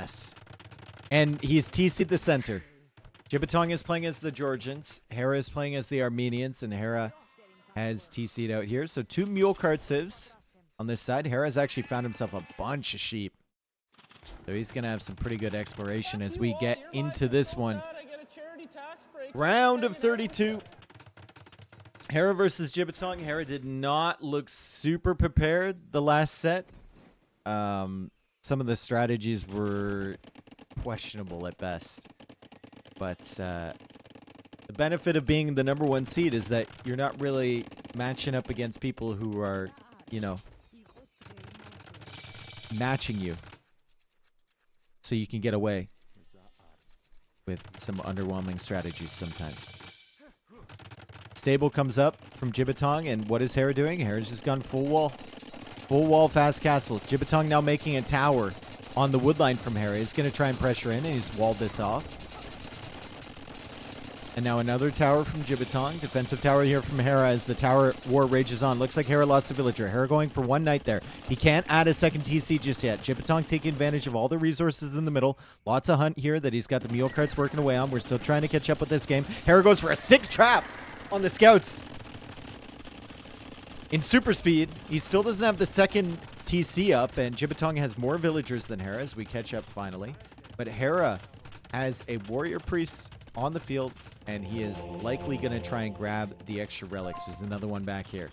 Yes. And he's TC'd the center. Jibatong is playing as the Georgians. Hera is playing as the Armenians. And Hera has TC'd out here. So 2 mule cart civs on this side. Hera's actually found himself a bunch of sheep. So he's going to have some pretty good exploration as we get into this one. Round of 32. Hera versus Jibatong. Hera did not look super prepared the last set. Some of the strategies were questionable at best. But the benefit of being the #1 seed is that you're not really matching up against people who are, you know, matching you. So you can get away with some underwhelming strategies sometimes. Stable comes up from Jibatong, and what is Hera doing? Hera's just gone full wall. Full wall, fast castle. Jibatong now making a tower on the wood line from Hera. He's going to try and pressure in, and he's walled this off. And now another tower from Jibatong. Defensive tower here from Hera as the tower war rages on. Looks like Hera lost a villager. Hera going for 1 knight there. He can't add a second TC just yet. Jibatong taking advantage of all the resources in the middle. Lots of hunt here that he's got the mule carts working away on. We're still trying to catch up with this game. Hera goes for a 6 trap on the scouts. In super speed, he still doesn't have the second TC up, and Jibatong has more villagers than Hera as we catch up finally. But Hera has a warrior priest on the field, and he is likely going to try and grab the extra relics. There's another one back here.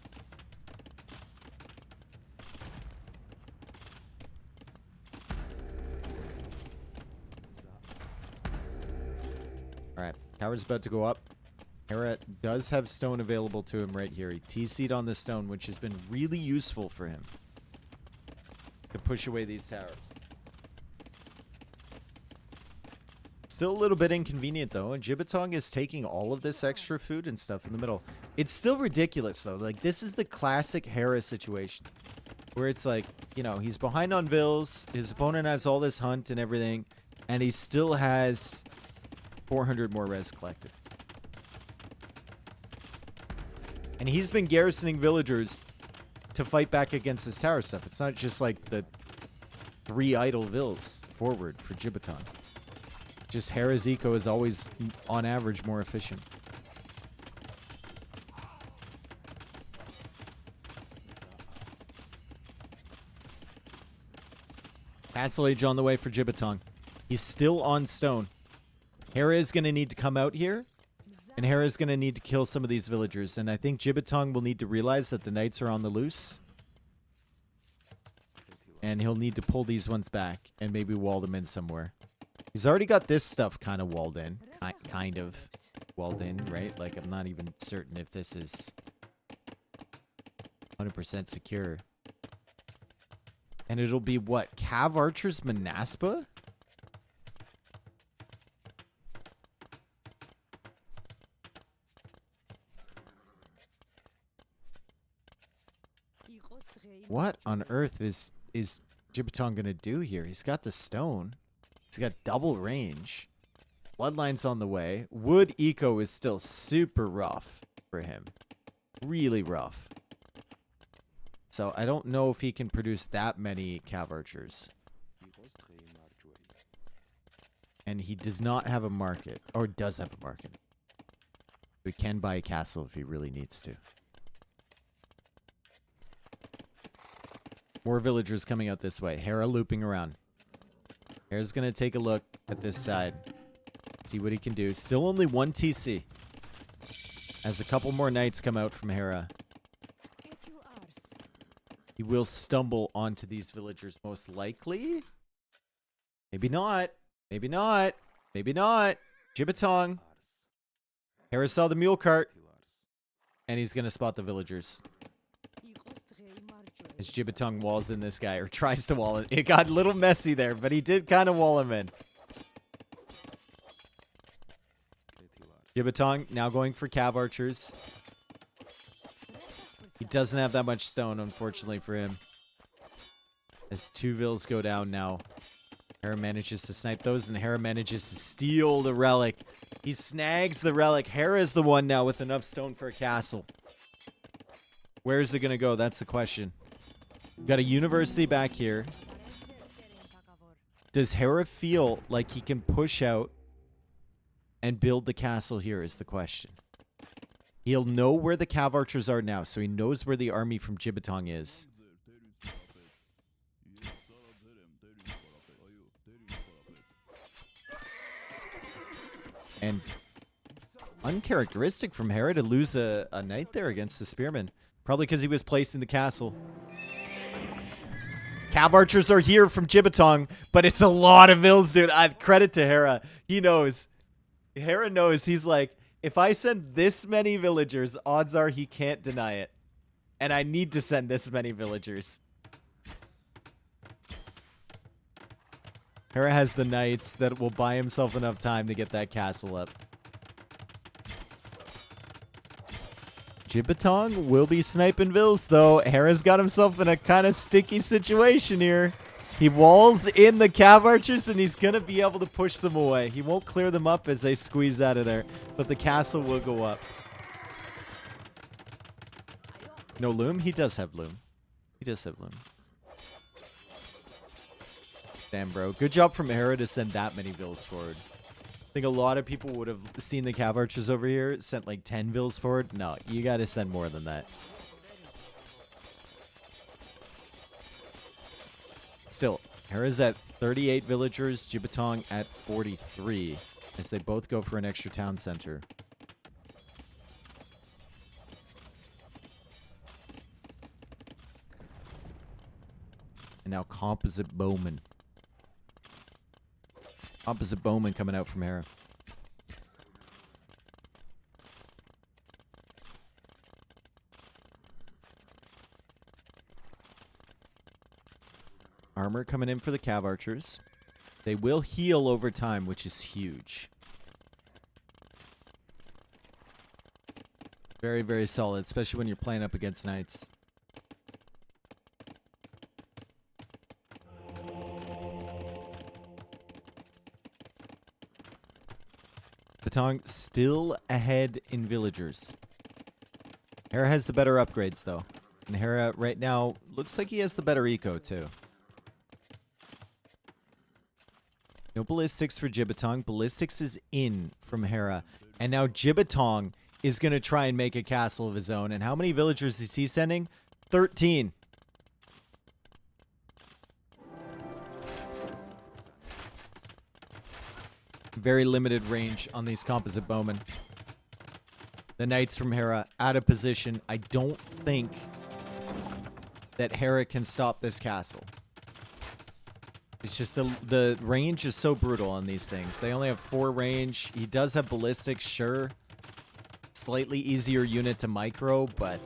All right, tower's about to go up. Hera does have stone available to him right here. He TC'd on the stone, which has been really useful for him to push away these towers. Still a little bit inconvenient, though, and Jibatong is taking all of this extra food and stuff in the middle. It's still ridiculous, though. Like, this is the classic Hera situation, where it's like, you know, he's behind on vills, his opponent has all this hunt and everything, and he still has 400 more res collected. And he's been garrisoning villagers to fight back against this tower stuff. It's not just like the 3 idle vills forward for Jibatong. Just Hera's eco is always, on average, more efficient. Castle Age on the way for Jibatong. He's still on stone. Hera is going to need to come out here, and Hera is going to need to kill some of these villagers. And I think Jibatong will need to realize that the knights are on the loose. And he'll need to pull these ones back and maybe wall them in somewhere. He's already got this stuff kind of walled in. Kind of walled in, right? Like, I'm not even certain if this is 100% secure. And it'll be what? Cav Archers Manaspa? What on earth is Jibatong gonna do here? He's got the stone. He's got double range. Bloodline's on the way. Wood eco is still super rough for him. Really rough. So I don't know if he can produce that many cav archers. And he does not have a market. Or does have a market. We can buy a castle if he really needs to. More villagers coming out this way. Hera looping around. Hera's going to take a look at this side. See what he can do. Still only 1 TC. As a couple more knights come out from Hera. He will stumble onto these villagers most likely. Maybe not. Maybe not. Maybe not. Jibatong. Hera saw the mule cart. And he's going to spot the villagers. As Jibatong walls in this guy, or tries to wall it. It got a little messy there, but he did kind of wall him in. Jibatong now going for cav archers. He doesn't have that much stone, unfortunately for him. As 2 vills go down now. Hera manages to snipe those, and Hera manages to steal the relic. He snags the relic. Hera is the one now with enough stone for a castle. Where is it going to go? That's the question. We've got a university back here. Does Hera feel like he can push out and build the castle here is the question. He'll know where the Cav Archers are now, so he knows where the army from Jibatong is. And uncharacteristic from Hera to lose a knight there against the spearman. Probably because he was placed in the castle. Cav Archers are here from Jibatong, but it's a lot of vills, dude. Credit to Hera. He knows. Hera knows. He's like, if I send this many villagers, odds are he can't deny it. And I need to send this many villagers. Hera has the knights that will buy himself enough time to get that castle up. Jibatong will be sniping vills, though. Hera's got himself in a kind of sticky situation here. He walls in the Cav Archers, and he's going to be able to push them away. He won't clear them up as they squeeze out of there, but the castle will go up. No loom? He does have loom. He does have loom. Damn, bro. Good job from Hera to send that many vills forward. I think a lot of people would have seen the Cav Archers over here, sent like 10 vills forward. No, you got to send more than that. Still, Hera's at 38 villagers, Jibatong at 43, as they both go for an extra town center. And now Composite Bowman. Composite Bowman coming out from Hera. Armor coming in for the Cav Archers. They will heal over time, which is huge. Very, very solid, especially when you're playing up against knights. Jibatong still ahead in villagers. Hera has the better upgrades, though. And Hera, right now, looks like he has the better eco, too. No ballistics for Jibatong. Ballistics is in from Hera. And now Jibatong is going to try and make a castle of his own. And how many villagers is he sending? 13. Very limited range on these composite bowmen. The knights from Hera out of position. I don't think that Hera can stop this castle. It's just the range is so brutal on these things. They only have 4 range. He does have ballistics, sure. Slightly easier unit to micro, but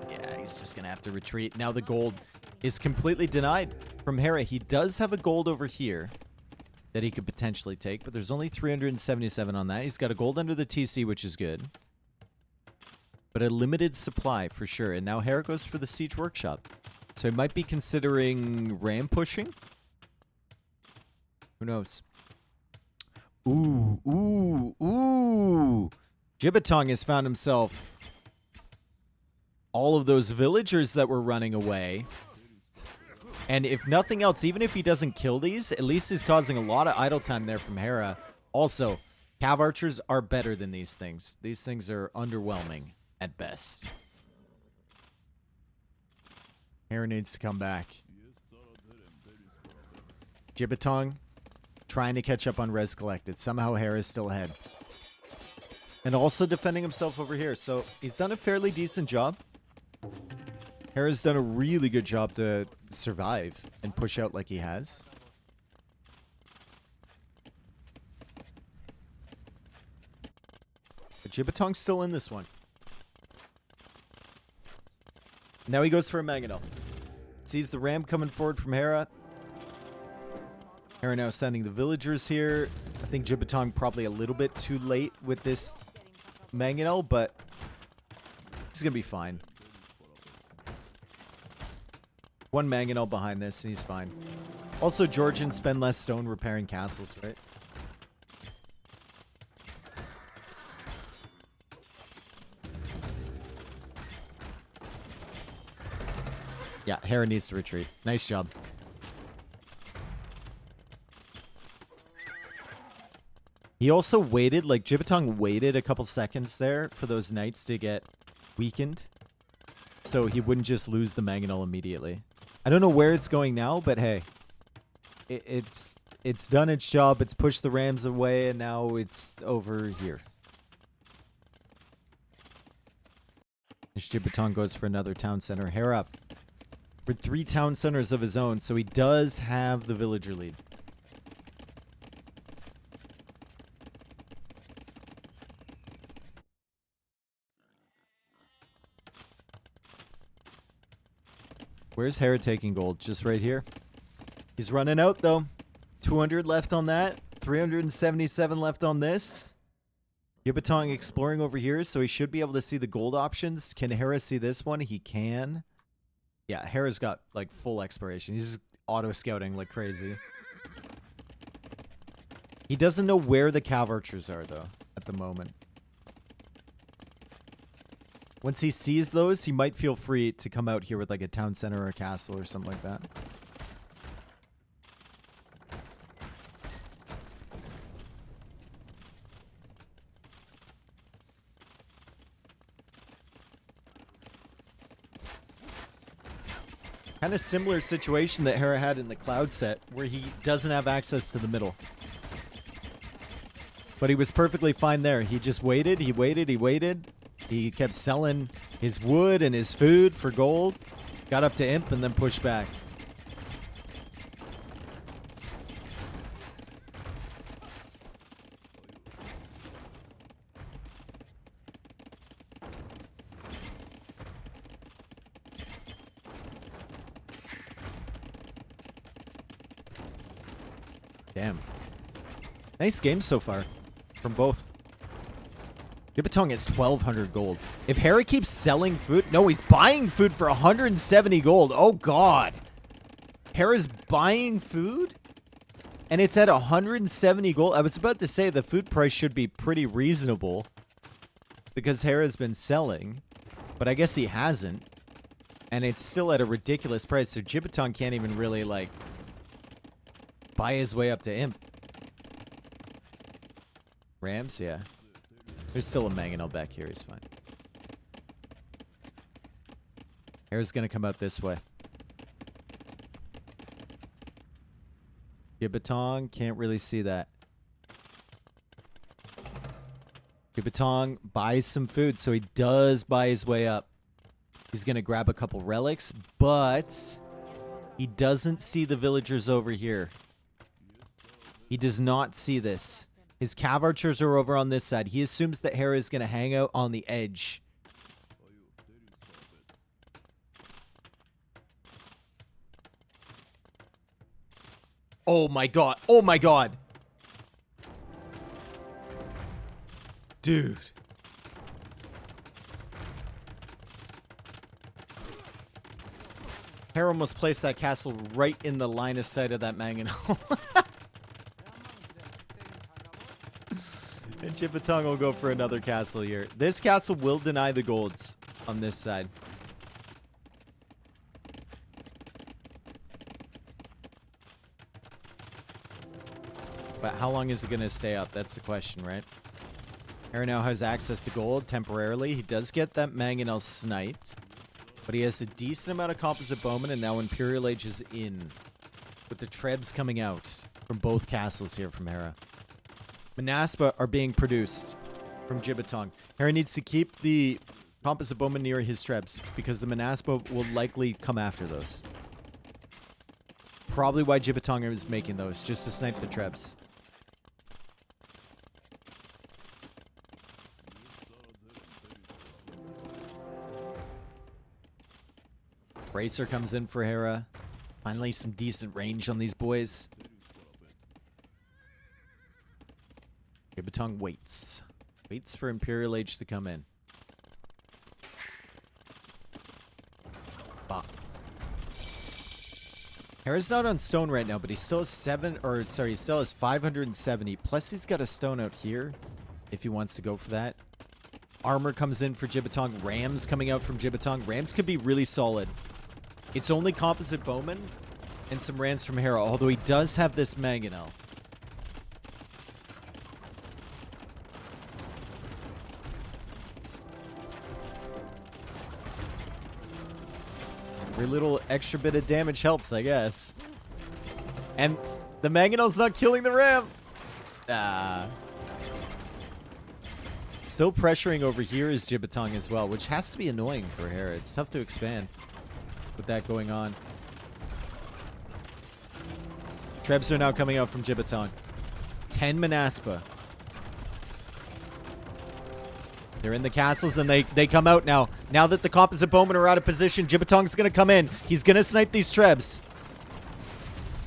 yeah, he's just going to have to retreat. Now the gold is completely denied from Hera. He does have a gold over here that he could potentially take, but there's only 377 on that. He's got a gold under the TC, which is good. But a limited supply for sure. And now Hera goes for the Siege Workshop. So he might be considering ram pushing. Who knows? Ooh, ooh, ooh. Jibatong has found himself all of those villagers that were running away. And if nothing else, even if he doesn't kill these, at least he's causing a lot of idle time there from Hera. Also, Cav Archers are better than these things. These things are underwhelming at best. Hera needs to come back. Jibatong trying to catch up on res collected. Somehow Hera is still ahead. And also defending himself over here. So he's done a fairly decent job. Hera's done a really good job to survive and push out like he has. But Jibatong's still in this one. Now he goes for a Mangonel. Sees the ram coming forward from Hera. Hera now sending the villagers here. I think Jibatong probably a little bit too late with this Mangonel, but he's going to be fine. One Mangonel behind this, and he's fine. Also, Georgians spend less stone repairing castles, right? Yeah, Hera needs to retreat. Nice job. He also waited, like Jibatong waited a couple seconds there for those knights to get weakened. So he wouldn't just lose the mangonel immediately. I don't know where it's going now, but hey. It's done its job. It's pushed the Rams away, and now it's over here. Jibatong goes for another town center. Hera with 3 town centers of his own, so he does have the villager lead. Where's Hera taking gold? Just right here. He's running out, though. 200 left on that. 377 left on this. Jibatong exploring over here, so he should be able to see the gold options. Can Hera see this one? He can. Yeah, Hera's got, like, full exploration. He's just auto-scouting like crazy. He doesn't know where the cav archers are, though, at the moment. Once he sees those, he might feel free to come out here with, like, a town center or a castle or something like that. Kind of similar situation that Hera had in the cloud set, where he doesn't have access to the middle. But he was perfectly fine there. He just waited, he waited, he waited. He kept selling his wood and his food for gold. Got up to imp and then pushed back. Damn. Nice game so far from both. Jibatong has 1,200 gold. If Hera keeps selling food... No, he's buying food for 170 gold. Oh, God. Hera's buying food? And it's at 170 gold? I was about to say the food price should be pretty reasonable because Hera's been selling. But I guess he hasn't. And it's still at a ridiculous price. So Jibatong can't even really, like, buy his way up to imp. Rams? Yeah. There's still a mangonel back here. He's fine. Hera's going to come out this way. Jibatong can't really see that. Jibatong buys some food, so he does buy his way up. He's going to grab a couple relics, but he doesn't see the villagers over here. He does not see this. His cav archers are over on this side. He assumes that Hera is going to hang out on the edge. Oh my god. Oh my god. Dude. Hera almost placed that castle right in the line of sight of that mangonel. And Jibatong will go for another castle here. This castle will deny the golds on this side. But how long is it going to stay up? That's the question, right? Hera now has access to gold temporarily. He does get that mangonel sniped. But he has a decent amount of composite bowman, and now Imperial Age is in. With the trebs coming out from both castles here from Hera. Manaspa are being produced from Jibatong. Hera needs to keep the composite bowman near his trebs because the Manaspa will likely come after those. Probably why Jibatong is making those, just to snipe the trebs. Bracer comes in for Hera. Finally some decent range on these boys. Jibatong waits. Waits for Imperial Age to come in. Bah. Hera's not on stone right now, but he still has he still has 570. Plus he's got a stone out here if he wants to go for that. Armor comes in for Jibatong. Rams coming out from Jibatong. Rams could be really solid. It's only composite bowman and some rams from Hera, although he does have this mangonel. Every little extra bit of damage helps, I guess. And the Mangonel's not killing the ramp. Ah. Still pressuring over here is Jibatong as well, which has to be annoying for Hera. It's tough to expand with that going on. Trebs are now coming out from Jibatong. 10 Manaspa. They're in the castles, and they come out now. Now that the composite bowmen are out of position, Jibatong's going to come in. He's going to snipe these Trebs.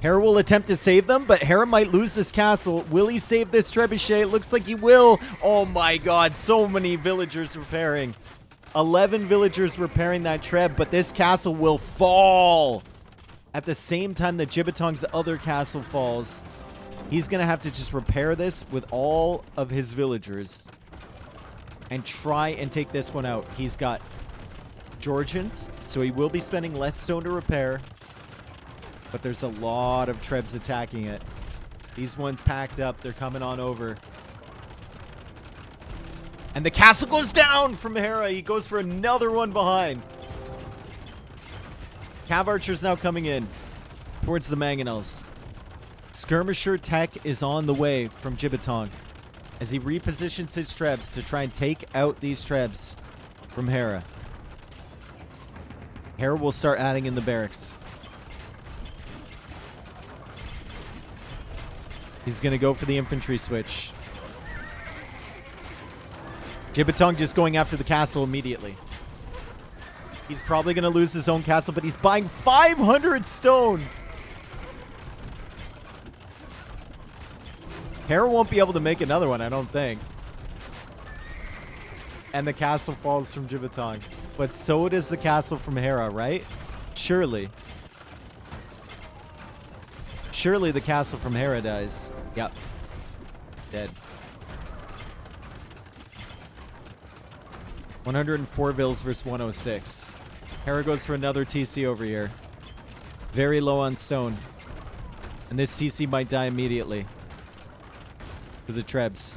Hera will attempt to save them, but Hera might lose this castle. Will he save this trebuchet? It looks like he will. Oh my god, so many villagers repairing. 11 villagers repairing that treb, but this castle will fall. At the same time that Jibatong's other castle falls, he's going to have to just repair this with all of his villagers and try and take this one out. He's got Georgians, so he will be spending less stone to repair. But there's a lot of Trebs attacking it. These ones packed up. They're coming on over. And the castle goes down from Hera. He goes for another one behind. Cav Archer's now coming in towards the Mangonels. Skirmisher tech is on the way from Jibatong as he repositions his Trebs to try and take out these Trebs from Hera. Hera will start adding in the barracks. He's going to go for the infantry switch. Jibatong just going after the castle immediately. He's probably going to lose his own castle, but he's buying 500 stone. Hera won't be able to make another one, I don't think. And the castle falls from Jibatong. But so does the castle from Hera, right? Surely. Surely the castle from Hera dies. Yep. Dead. 104 vills versus 106. Hera goes for another TC over here. Very low on stone. And this TC might die immediately. To the Trebs.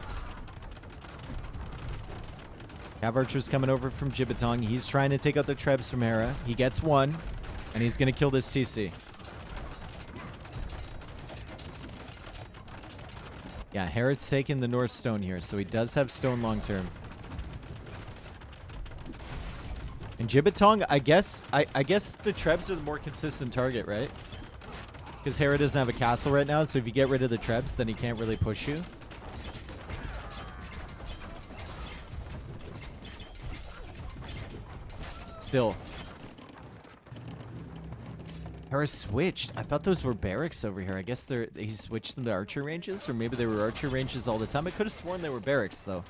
Cav Archer's coming over from Jibatong. He's trying to take out the Trebs from Hera. He gets one. And he's going to kill this TC. Yeah, Hera's taking the North Stone here, so he does have stone long term. And Jibatong, I guess the Trebs are the more consistent target, right? Because Hera doesn't have a castle right now, so if you get rid of the Trebs, then he can't really push you. Still. Hera switched. I thought those were barracks over here. I guess he switched them to archer ranges, or maybe they were archer ranges all the time. I could have sworn they were barracks, though.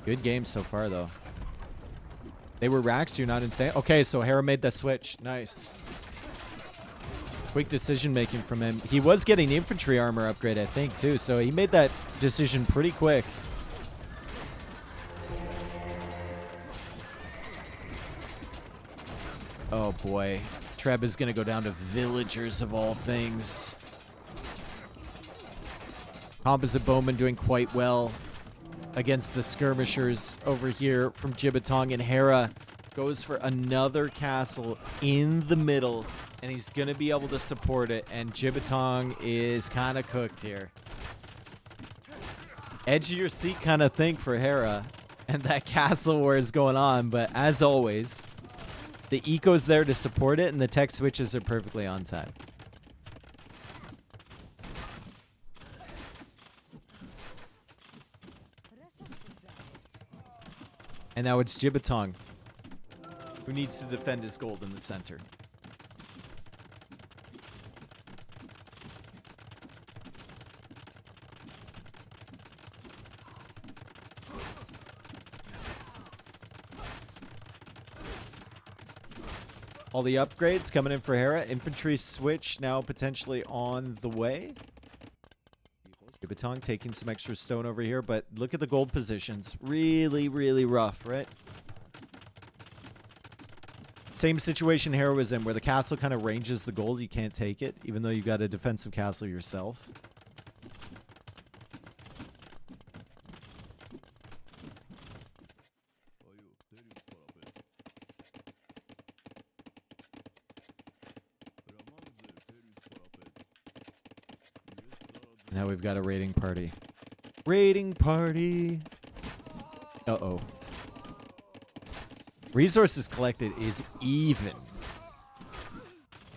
Good game so far, though. They were racks. You're not insane. Okay, so Hera made that switch. Nice. Quick decision making from him. He was getting the infantry armor upgrade, I think, too. So he made that decision pretty quick. Oh boy. Treb is going to go down to villagers of all things. Composite Bowman doing quite well against the skirmishers over here from Jibatong, and Hera goes for another castle in the middle, and he's going to be able to support it, and Jibatong is kind of cooked here. Edge of your seat kind of thing for Hera, and that castle war is going on, but as always, the eco's there to support it, and the tech switches are perfectly on time. And now it's Jibatong, who needs to defend his gold in the center. All the upgrades coming in for Hera. Infantry switch now potentially on the way. Jibatong taking some extra stone over here, but look at the gold positions. Really, really rough, right? Same situation Hera was in, where the castle kind of ranges the gold. You can't take it, even though you got a defensive castle yourself. Now we've got a raiding party. Raiding party. Uh-oh. Resources collected is even.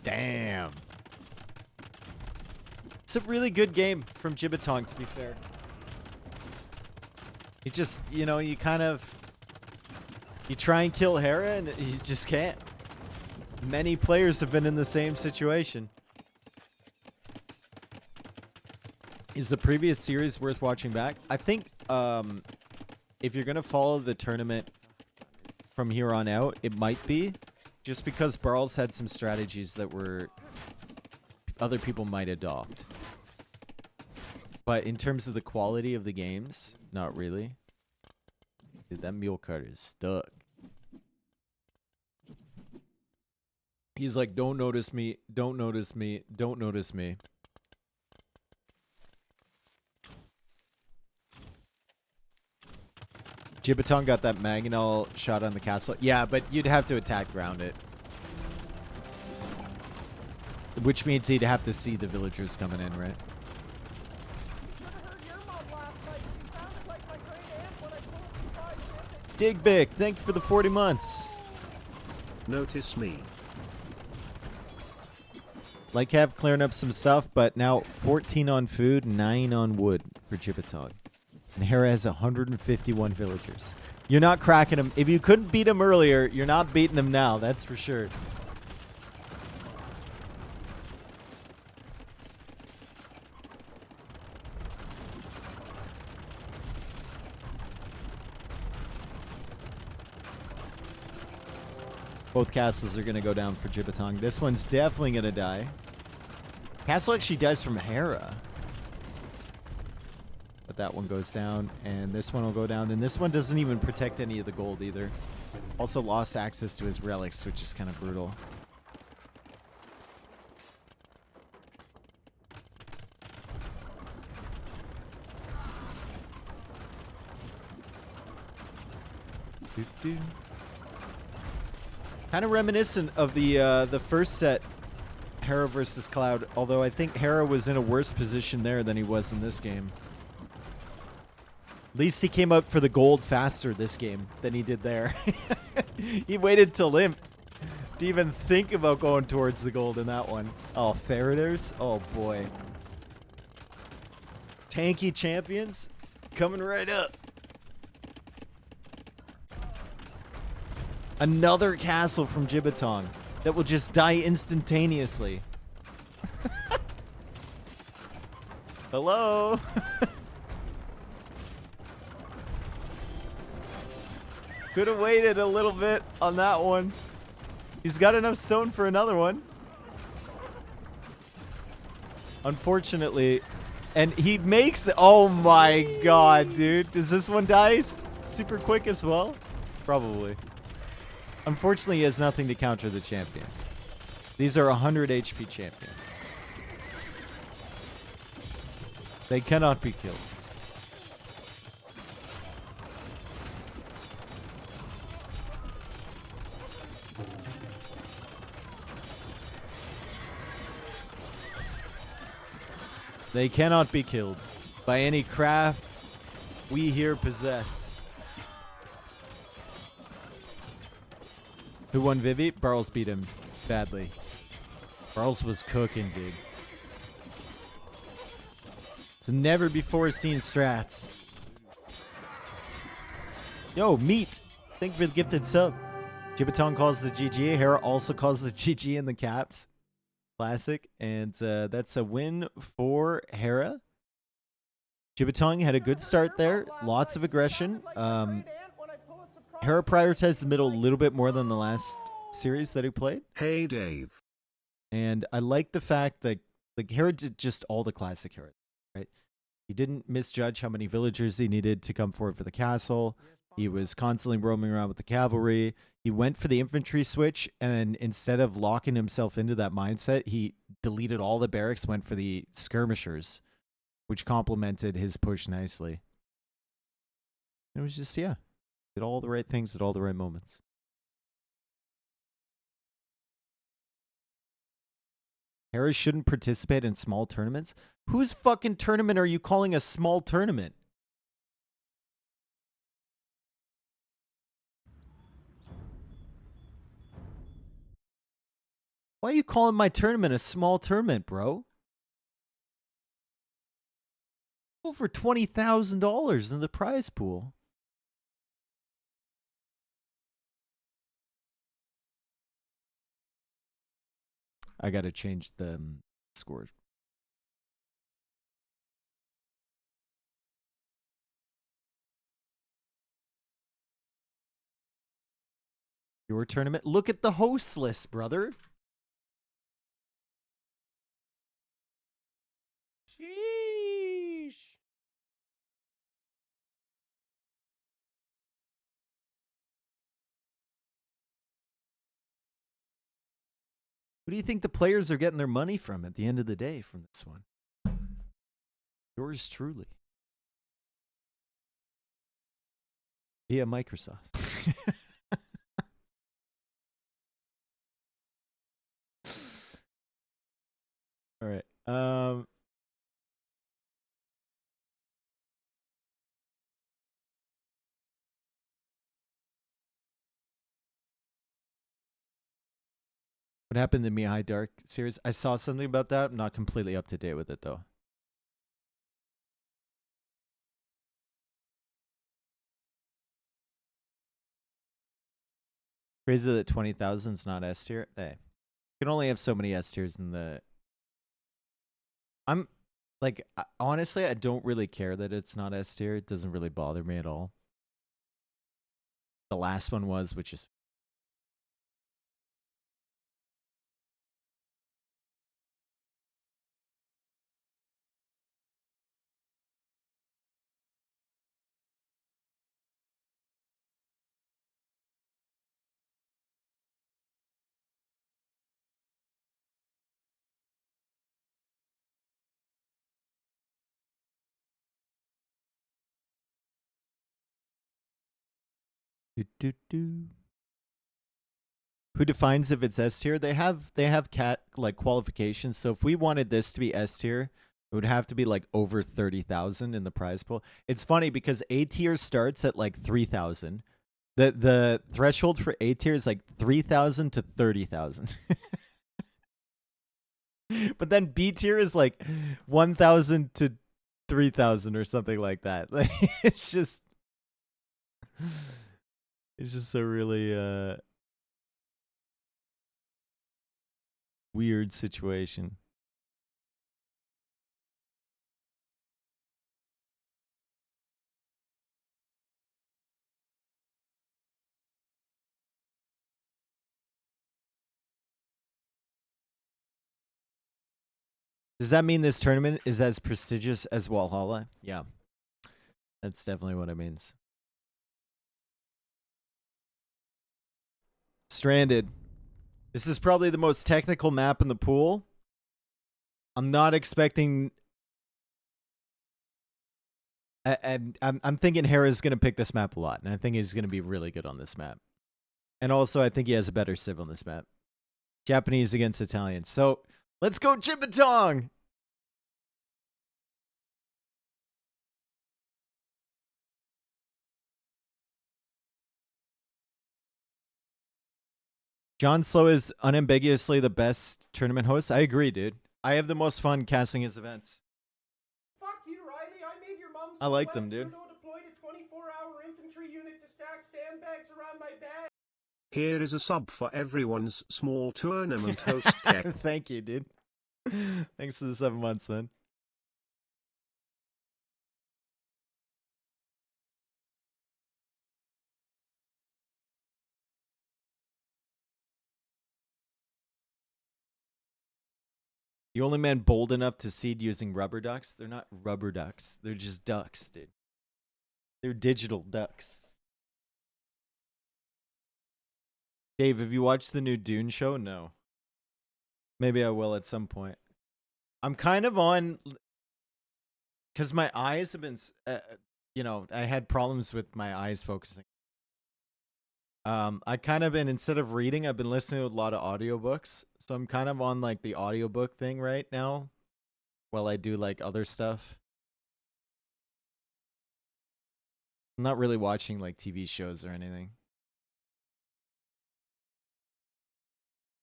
Damn. It's a really good game from Jibatong, to be fair. You just, you know, you kind of... You try and kill Hera and you just can't. Many players have been in the same situation. Is the previous series worth watching back? I think if you're going to follow the tournament from here on out, it might be. Just because Barl's had some strategies that were other people might adopt. But in terms of the quality of the games, not really. Dude, that mule cart is stuck. He's like, don't notice me, don't notice me, don't notice me. Jibatong got that Mangonel shot on the castle. Yeah, but you'd have to attack around it. Which means he'd have to see the villagers coming in, right? Digbick, thank you for the 40 months. Notice me. Like have clearing up some stuff, but now 14 on food, 9 on wood for Jibatong. And Hera has 151 villagers. You're not cracking him. If you couldn't beat him earlier, you're not beating him now. That's for sure. Both castles are going to go down for Jibatong. This one's definitely going to die. Castle actually dies from Hera. But that one goes down, and this one will go down, and this one doesn't even protect any of the gold either. Also lost access to his relics, which is kind of brutal. Kind of reminiscent of the first set, Hera versus Cloud, although I think Hera was in a worse position there than he was in this game. At least he came up for the gold faster this game than he did there. He waited till limp to even think about going towards the gold in that one. Oh, Faraders? Oh, boy. Tanky champions coming right up. Another castle from Jibatong that will just die instantaneously. Hello? Could have waited a little bit on that one. He's got enough stone for another one. Unfortunately. And he makes... Oh my god, dude. Does this one die super quick as well? Probably. Unfortunately, he has nothing to counter the champions. These are 100 HP champions. They cannot be killed. They cannot be killed by any craft we here possess. Who won Vivi? Barles beat him badly. Barles was cooking, dude. It's never before seen strats. Yo, Meat. Thank you for the gifted sub. Jibatong calls the GG. Hera also calls the GG in the caps. Classic. And that's a win for Hera. Jibatong had a good start there. Lots of aggression. Hera prioritized the middle a little bit more than the last series that he played. Hey, Dave. And I like the fact that like Hera did just all the classic Hera, right? He didn't misjudge how many villagers he needed to come forward for the castle. He was constantly roaming around with the cavalry. He went for the infantry switch, and instead of locking himself into that mindset, he deleted all the barracks, went for the skirmishers, which complemented his push nicely. It was just, yeah, did all the right things at all the right moments. Hera shouldn't participate in small tournaments? Whose fucking tournament are you calling a small tournament? Why are you calling my tournament a small tournament, bro? Over $20,000 in the prize pool. I gotta change the score. Your tournament? Look at the host list, brother. Sheesh. What do you think the players are getting their money from at the end of the day from this one? Yours truly. Via Microsoft. All right. What happened to Me High Dark series? I saw something about that. I'm not completely up to date with it though. Crazy that 20,000 is not S tier. Hey, you can only have so many S tiers in the. I'm like honestly, I don't really care that it's not S tier. It doesn't really bother me at all. The last one was, which is. Do, do, do. Who defines if it's S tier? They have cat like qualifications. So if we wanted this to be S tier, it would have to be like over 30,000 in the prize pool. It's funny because A tier starts at like 3,000. The threshold for A tier is like 3,000 to 30,000. But then B tier is like 1,000 to 3,000 or something like that. Like it's just a really weird situation. Does that mean this tournament is as prestigious as Valhalla? Yeah. That's definitely what it means. Stranded. This is probably the most technical map in the pool. I'm not expecting. I'm thinking Hera's going to pick this map a lot, and I think he's going to be really good on this map. And also, I think he has a better civ on this map. Japanese against Italians. So let's go Jibatong! John Slow is unambiguously the best tournament host. I agree, dude. I have the most fun casting his events. Fuck you, Riley. I made your mom I like them, dude. Trudeau deployed a 24-hour infantry unit to stack sandbags around my bed. Here is a sub for everyone's small tournament host check. Thank you, dude. Thanks for the 7 months, man. The only man bold enough to seed using rubber ducks? They're not rubber ducks. They're just ducks, dude. They're digital ducks. Dave, have you watched the new Dune show? No. Maybe I will at some point. I'm kind of on... Because my eyes have been... I had problems with my eyes focusing. I kind of been, instead of reading, I've been listening to a lot of audiobooks. So I'm kind of on like the audiobook thing right now while I do like other stuff. I'm not really watching like TV shows or anything.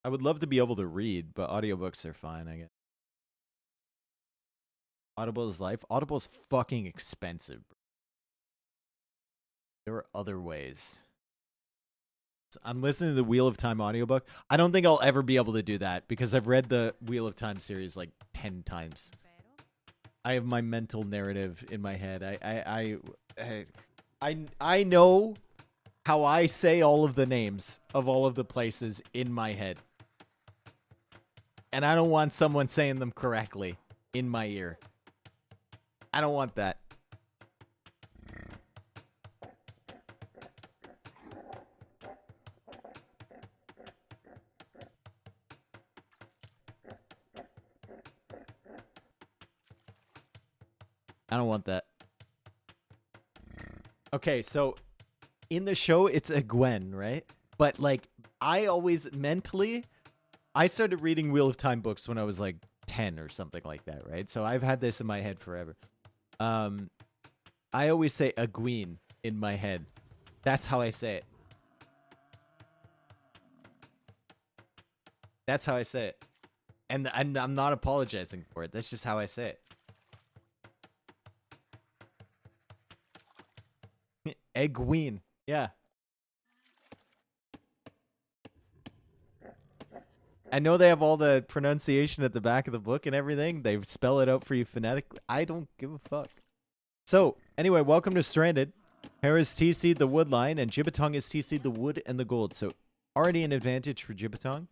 I would love to be able to read, but audiobooks are fine, I guess. Audible is life. Audible's fucking expensive. There are other ways. I'm listening to the Wheel of Time audiobook. I don't think I'll ever be able to do that because I've read the Wheel of Time series like 10 times. I have my mental narrative in my head. I know how I say all of the names of all of the places in my head. And I don't want someone saying them correctly in my ear. I don't want that. I don't want that. Okay, so in the show, it's a Gwen, right? But like, I always mentally, I started reading Wheel of Time books when I was like 10 or something like that, right? So I've had this in my head forever. I always say Egwene in my head. That's how I say it. That's how I say it. And I'm not apologizing for it. That's just how I say it. Egwene. Yeah. I know they have all the pronunciation at the back of the book and everything. They spell it out for you phonetically. I don't give a fuck. So, anyway, welcome to Stranded. Hera's TC'd the wood line, and Jibatong has TC'd the wood and the gold. So, already an advantage for Jibatong.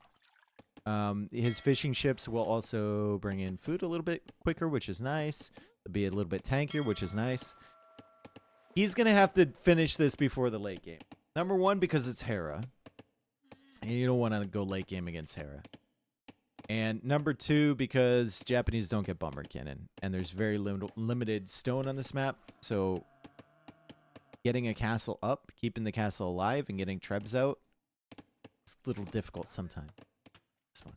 His fishing ships will also bring in food a little bit quicker, which is nice. They'll be a little bit tankier, which is nice. He's going to have to finish this before the late game. Number one, because it's Hera. And you don't want to go late game against Hera. And number two, because Japanese don't get bomber cannon. And there's very limited stone on this map. So getting a castle up, keeping the castle alive, and getting trebs out, it's a little difficult sometimes. This one.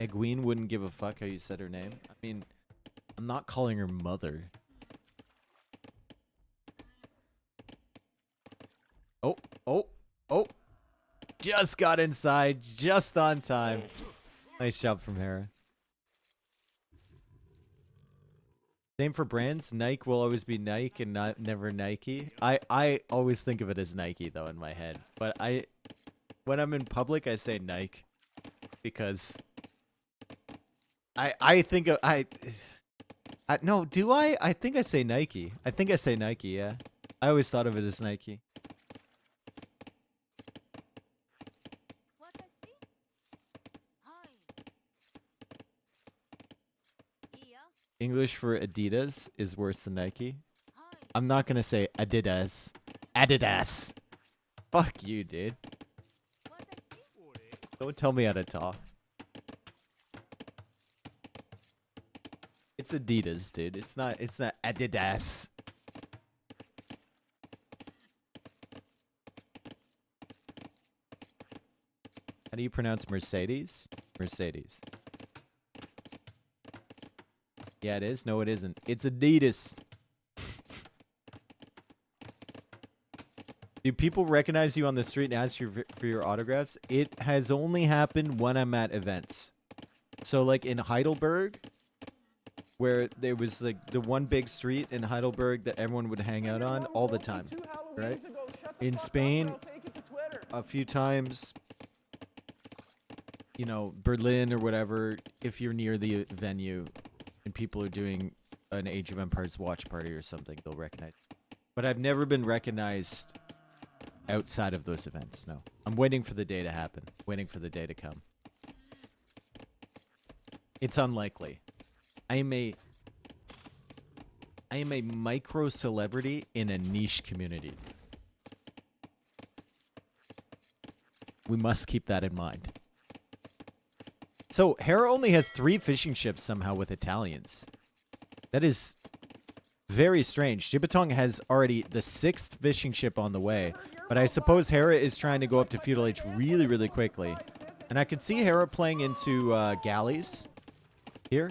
Egwene wouldn't give a fuck how you said her name. I mean, I'm not calling her mother. Oh, oh, oh. Just got inside, just on time. Nice job from Hera. Same for brands. Nike will always be Nike and never Nike. I always think of it as Nike though in my head. But when I'm in public I say Nike because I think of no, do I? I think I say Nike. I think I say Nike, yeah. I always thought of it as Nike. English for Adidas is worse than Nike. I'm not gonna say Adidas. Adidas. Fuck you, dude. Don't tell me how to talk. It's Adidas, dude. It's not Adidas. How do you pronounce Mercedes? Mercedes. Yeah, it is. No, it isn't. It's Adidas. Do people recognize you on the street and ask you for your autographs? It has only happened when I'm at events. So, like in Heidelberg, where there was like the one big street in Heidelberg that everyone would hang out on all the time, right? In Spain, a few times, you know, Berlin or whatever, if you're near the venue and people are doing an Age of Empires watch party or something, they'll recognize. But I've never been recognized outside of those events, no. I'm waiting for the day to happen. Waiting for the day to come. It's unlikely. I am a micro celebrity in a niche community. We must keep that in mind. So, Hera only has 3 fishing ships somehow with Italians. That is very strange. Jibatong has already the 6th fishing ship on the way, but I suppose Hera is trying to go up to feudal age really, really quickly. And I could see Hera playing into galleys here,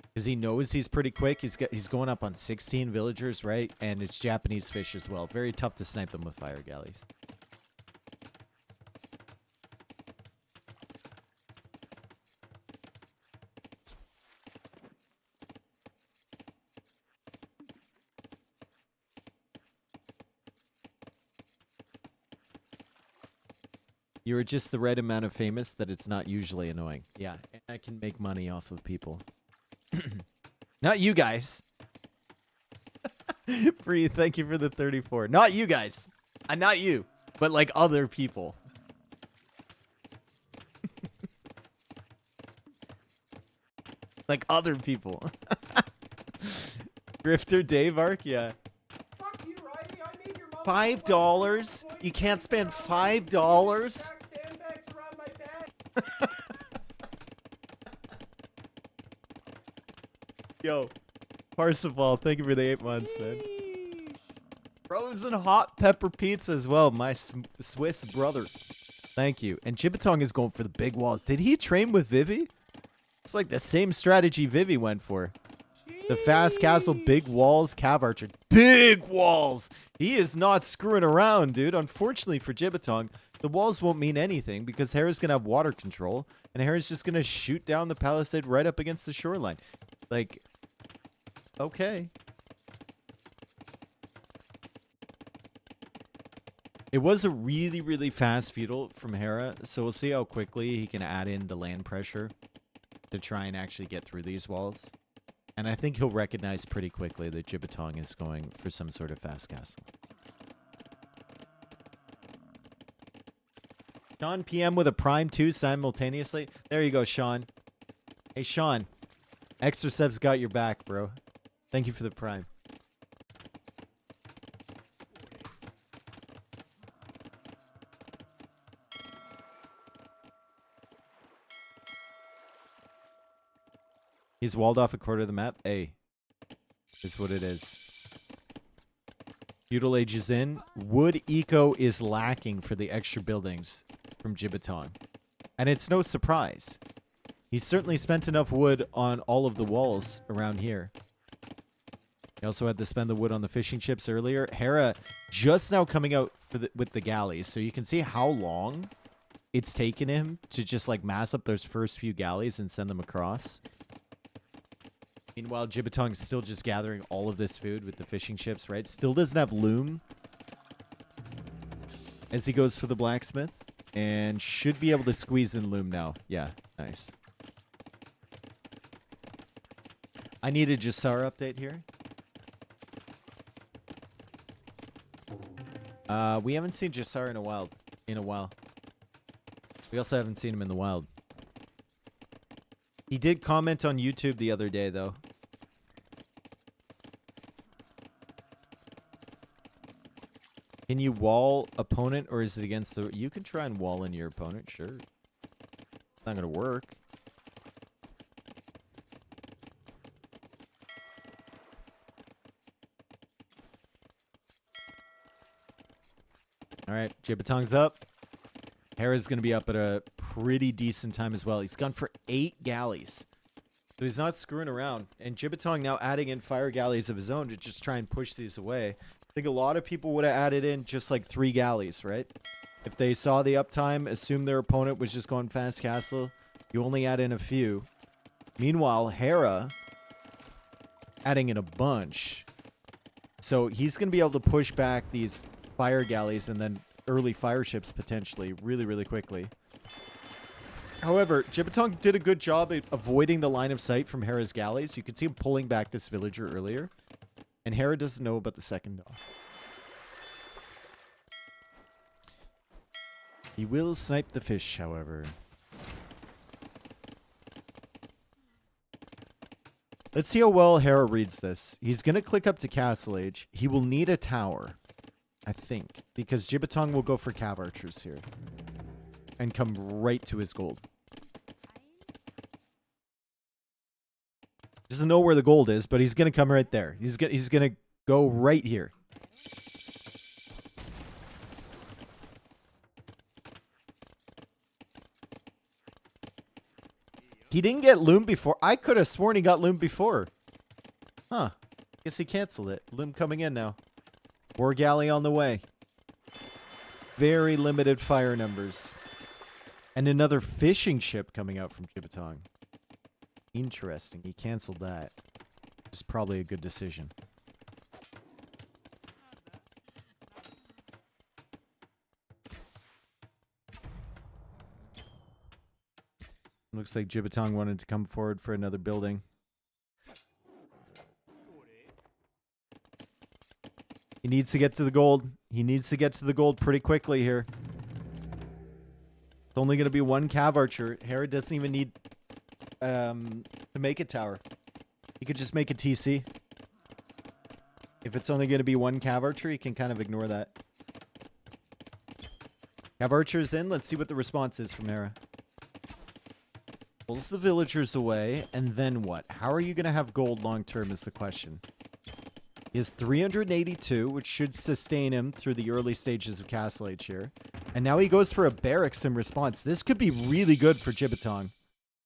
because he knows he's pretty quick. He's going up on 16 villagers, right? And it's Japanese fish as well. Very tough to snipe them with fire galleys. You are just the right amount of famous that it's not usually annoying. Yeah, and I can make money off of people. Not you guys. Bree, thank you for the 34. Not you guys. Not you, but like other people. Like other people. Grifter Dave Arc, yeah. Fuck you, Riley. I made your mom $5? You can't spend $5? stack sandbags around my bed. Yo, Parsifal, thank you for the 8 months, man. Frozen hot pepper pizza as well, my Swiss brother. Thank you. And Jibatong is going for the big walls. Did he train with Vivi? It's like the same strategy Vivi went for. The fast castle, big walls, cav archer. Big walls! He is not screwing around, dude. Unfortunately for Jibatong, the walls won't mean anything because Hera's going to have water control. And Hera's just going to shoot down the palisade right up against the shoreline. Like, okay. It was a really, really fast feudal from Hera, so we'll see how quickly he can add in the land pressure to try and actually get through these walls. And I think he'll recognize pretty quickly that Jibatong is going for some sort of fast castle. Sean PM with a prime 2 simultaneously. There you go, Sean. Hey, Sean. Extra Subs got your back, bro. Thank you for the prime. He's walled off a quarter of the map. A is what it is. Feudal Age is in. Wood eco is lacking for the extra buildings from Jibatong. And it's no surprise. He's certainly spent enough wood on all of the walls around here. He also had to spend the wood on the fishing ships earlier. Hera just now coming out for with the galleys. So you can see how long it's taken him to just like mass up those first few galleys and send them across. Meanwhile, Jibatong's still just gathering all of this food with the fishing ships, right? Still doesn't have loom as he goes for the blacksmith. And should be able to squeeze in loom now. Yeah, nice. I need a Jassar update here. We haven't seen Jassar in a while. We also haven't seen him in the wild. He did comment on YouTube the other day, though. Can you wall opponent, or is it against the... You can try and wall in your opponent, sure. It's not going to work. All right, Jibatong's up. Hera's going to be up at a pretty decent time as well. He's gone for 8 galleys. So he's not screwing around. And Jibatong now adding in fire galleys of his own to just try and push these away. I think a lot of people would have added in just like 3 galleys, right? If they saw the uptime, assumed their opponent was just going fast castle, you only add in a few. Meanwhile, Hera adding in a bunch. So he's going to be able to push back these fire galleys and then early fire ships potentially really, really quickly. However, Jibatong did a good job at avoiding the line of sight from Hera's galleys. You could see him pulling back this villager earlier. And Hera doesn't know about the second dog. He will snipe the fish, however. Let's see how well Hera reads this. He's going to click up to Castle Age. He will need a tower, I think, because Jibatong will go for cav archers here and come right to his gold. Doesn't know where the gold is, but he's gonna come right there. He's gonna go right here. He didn't get loom before. I could have sworn he got loom before. Huh. Guess he canceled it. Loom coming in now. War galley on the way. Very limited fire numbers. And another fishing ship coming out from Jibatong. Interesting. He canceled that. Which is probably a good decision. Looks like Jibatong wanted to come forward for another building. He needs to get to the gold. He needs to get to the gold pretty quickly here. It's only going to be one cav archer. Hera doesn't even need to make a tower. He could just make a TC. If it's only going to be one cav archer, he can kind of ignore that. Cav archer's in. Let's see what the response is from Hera. Pulls the villagers away, and then what? How are you going to have gold long term is the question. He has 382, which should sustain him through the early stages of Castle Age here. And now he goes for a barracks in response. This could be really good for Jibatong.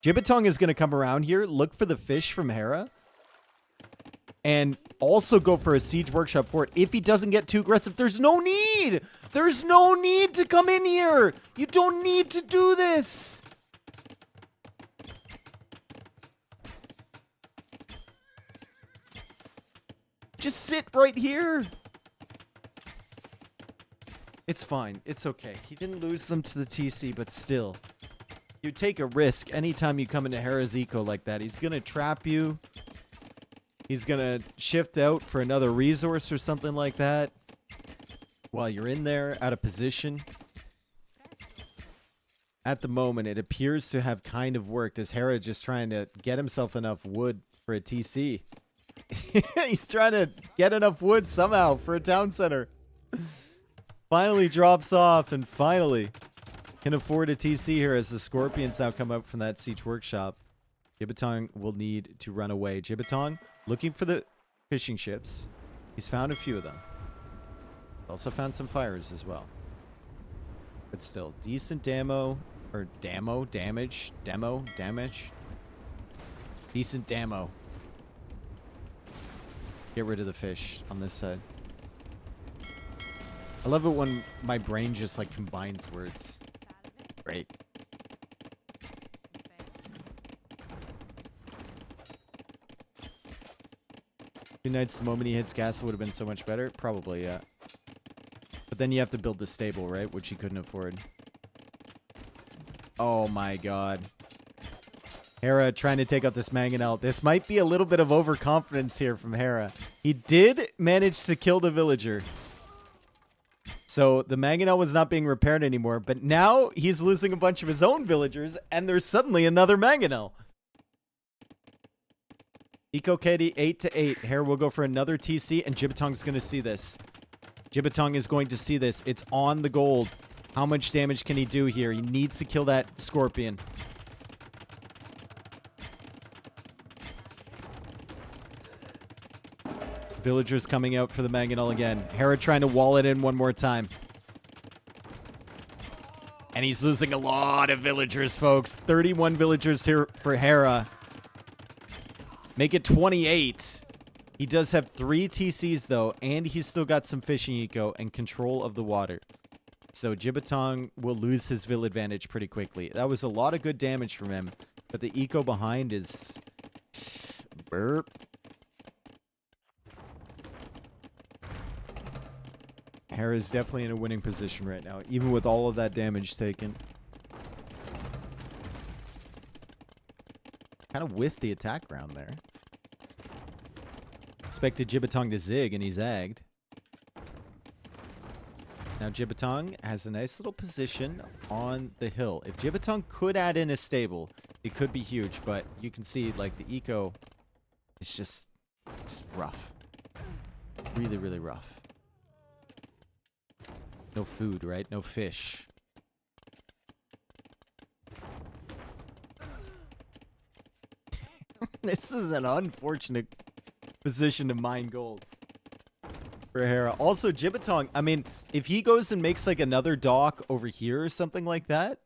Jibatong is going to come around here, look for the fish from Hera, and also go for a siege workshop fort. If he doesn't get too aggressive, there's no need! There's no need to come in here! You don't need to do this! Just sit right here. It's fine. It's okay. He didn't lose them to the TC, but still. You take a risk anytime you come into Hera's eco like that. He's going to trap you. He's going to shift out for another resource or something like that. While you're in there, out of position. At the moment, it appears to have kind of worked as Hera just trying to get himself enough wood for a TC. He's trying to get enough wood somehow for a town center. Finally drops off and finally can afford a TC here as the Scorpions now come up from that siege workshop. Jibatong will need to run away. Jibatong looking for the fishing ships. He's found a few of them. Also found some fires as well. But still, decent damage. Decent damo. Get rid of the fish on this side. I love it when my brain just like combines words. Great. Two nights the moment he hits gas would have been so much better. Probably, yeah. But then you have to build the stable, right? Which he couldn't afford. Oh my god. Hera trying to take out this mangonel. This might be a little bit of overconfidence here from Hera. He did manage to kill the villager. So the mangonel was not being repaired anymore. But now he's losing a bunch of his own villagers. And there's suddenly another mangonel. Eco Katie 8-8. Hera will go for another TC. And Jibatong's going to see this. Jibatong is going to see this. It's on the gold. How much damage can he do here? He needs to kill that scorpion. Villagers coming out for the mangonel again. Hera trying to wall it in one more time. And he's losing a lot of villagers, folks. 31 villagers here for Hera. Make it 28. He does have 3 TCs, though, and he's still got some fishing eco and control of the water. So Jibatong will lose his vill advantage pretty quickly. That was a lot of good damage from him, but the eco behind is... burp. Hera is definitely in a winning position right now, even with all of that damage taken. Kind of whiffed the attack round there. Expected Jibatong to zig, and he zagged. Now Jibatong has a nice little position on the hill. If Jibatong could add in a stable, it could be huge, but you can see, like, the eco is just it's rough. Really, really rough. No food, right? No fish. This is an unfortunate position to mine gold for Hera. Also, Jibatong, I mean, if he goes and makes like another dock over here or something like that,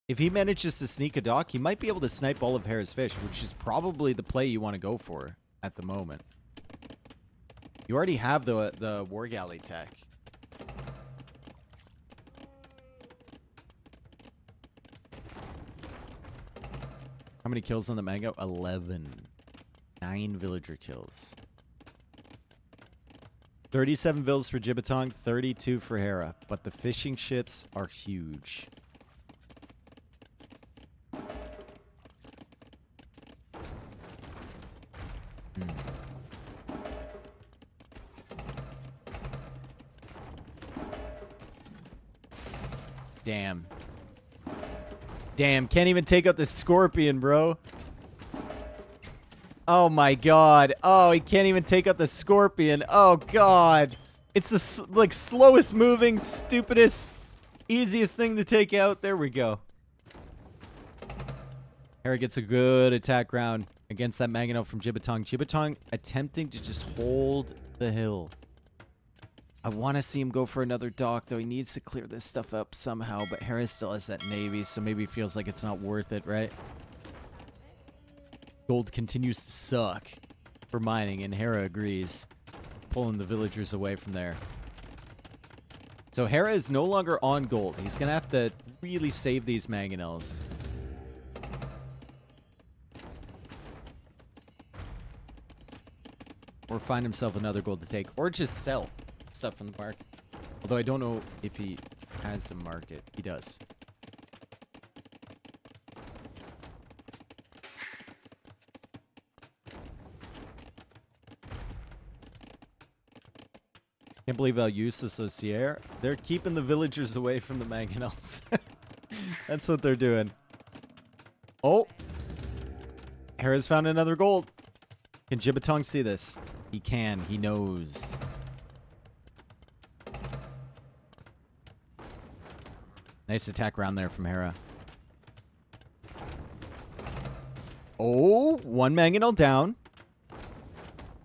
if he manages to sneak a dock, he might be able to snipe all of Hera's fish, which is probably the play you want to go for at the moment. You already have the War Galley tech. How many kills on the Mango? 11. 9 villager kills. 37 vills for Jibatong, 32 for Hera. But the fishing ships are huge. Damn. Damn, can't even take out the Scorpion, bro. Oh my god. Oh, he can't even take out the Scorpion. Oh god. It's the like slowest moving, stupidest, easiest thing to take out. There we go. Hera gets a good attack round against that Mangonel from Jibatong. Jibatong attempting to just hold the hill. I want to see him go for another dock, though. He needs to clear this stuff up somehow, but Hera still has that navy, so maybe he feels like it's not worth it, right? Gold continues to suck for mining, and Hera agrees, pulling the villagers away from there. So Hera is no longer on gold. He's going to have to really save these mangonels. Or find himself another gold to take, or just sell stuff from the market. Although I don't know if he has a market. He does. Can't believe how useless those Sierra. They're keeping the villagers away from the mangonels. That's what they're doing. Oh! Hera's found another gold. Can Jibatong see this? He can. He knows. Nice attack round there from Hera. Oh, one mangonel down.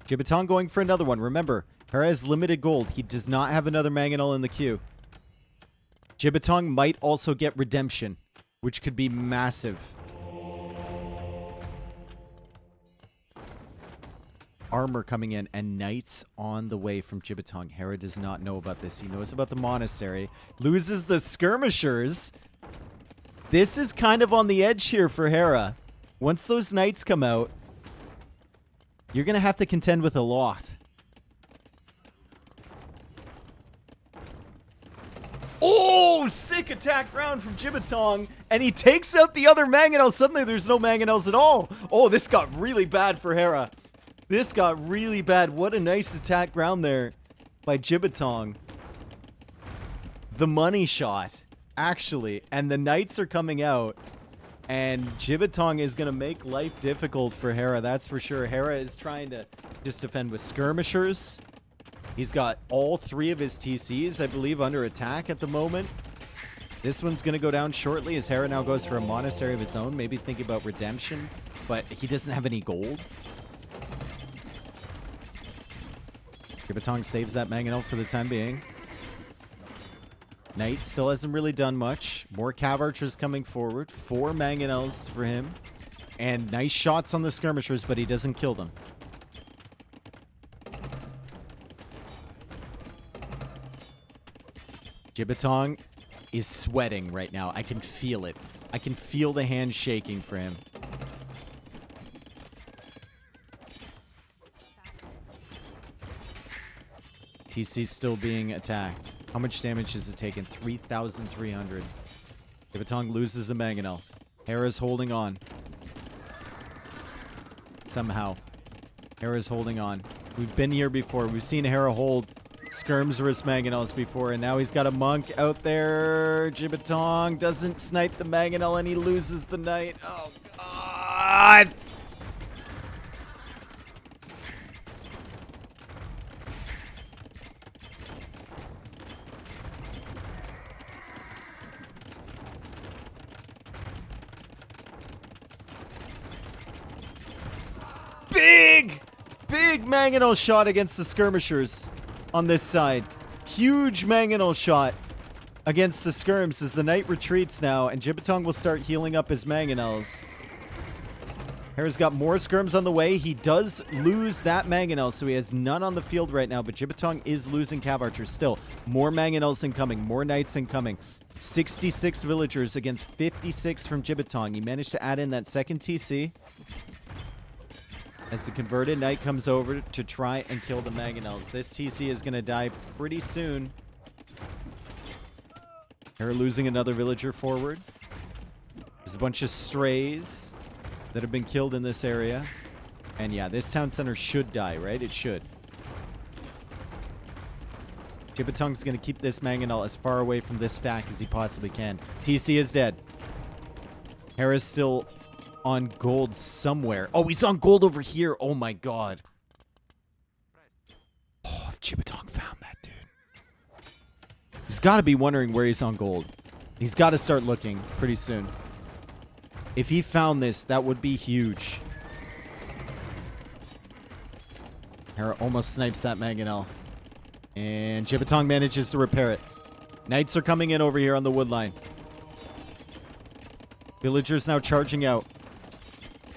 Jibatong going for another one. Remember, Hera has limited gold. He does not have another mangonel in the queue. Jibatong might also get redemption, which could be massive. Armor coming in and knights on the way from Jibatong. Hera does not know about this. He knows about the monastery. Loses the skirmishers. This is kind of on the edge here for Hera. Once those knights come out, you're going to have to contend with a lot. Oh, sick attack round from Jibatong. And he takes out the other mangonels. Suddenly there's no mangonels at all. Oh, this got really bad for Hera. This got really bad. What a nice attack round there by Jibatong. The money shot, actually. And the knights are coming out. And Jibatong is going to make life difficult for Hera, that's for sure. Hera is trying to just defend with skirmishers. He's got all 3 of his TCs, I believe, under attack at the moment. This one's going to go down shortly as Hera now goes for a monastery of his own. Maybe thinking about redemption, but he doesn't have any gold. Jibatong saves that mangonel for the time being. Knight still hasn't really done much. More cav archers coming forward. 4 mangonels for him. And nice shots on the skirmishers, but he doesn't kill them. Jibatong is sweating right now. I can feel it. I can feel the hands shaking for him. TC's still being attacked. How much damage has it taken? 3,300. Jibatong loses a mangonel. Hera's holding on. Somehow. Hera's holding on. We've been here before. We've seen Hera hold skirms versus mangonels before, and now he's got a monk out there. Jibatong doesn't snipe the mangonel, and he loses the knight. Oh, God! big mangonel shot against the skirmishers on this side. Huge mangonel shot against the skirms as the knight retreats now, and Jibatong will start healing up his mangonels. Hera's got more skirms on the way. He does lose that mangonel, so he has none on the field right now, but Jibatong is losing cav archers still. More mangonels incoming, more knights incoming. 66 villagers against 56 from Jibatong. He managed to add in that second TC as the converted knight comes over to try and kill the mangonels. This TC is going to die pretty soon. Hera losing another villager forward. There's a bunch of strays that have been killed in this area. And yeah, this town center should die, right? It should. Jibatong's going to keep this mangonel as far away from this stack as he possibly can. TC is dead. Hera's still on gold somewhere. Oh, he's on gold over here. Oh my god. Oh, if Jibatong found that, dude. He's got to be wondering where he's on gold. He's got to start looking pretty soon. If he found this, that would be huge. Hera almost snipes that mangonel. And Jibatong manages to repair it. Knights are coming in over here on the wood line. Villagers now charging out.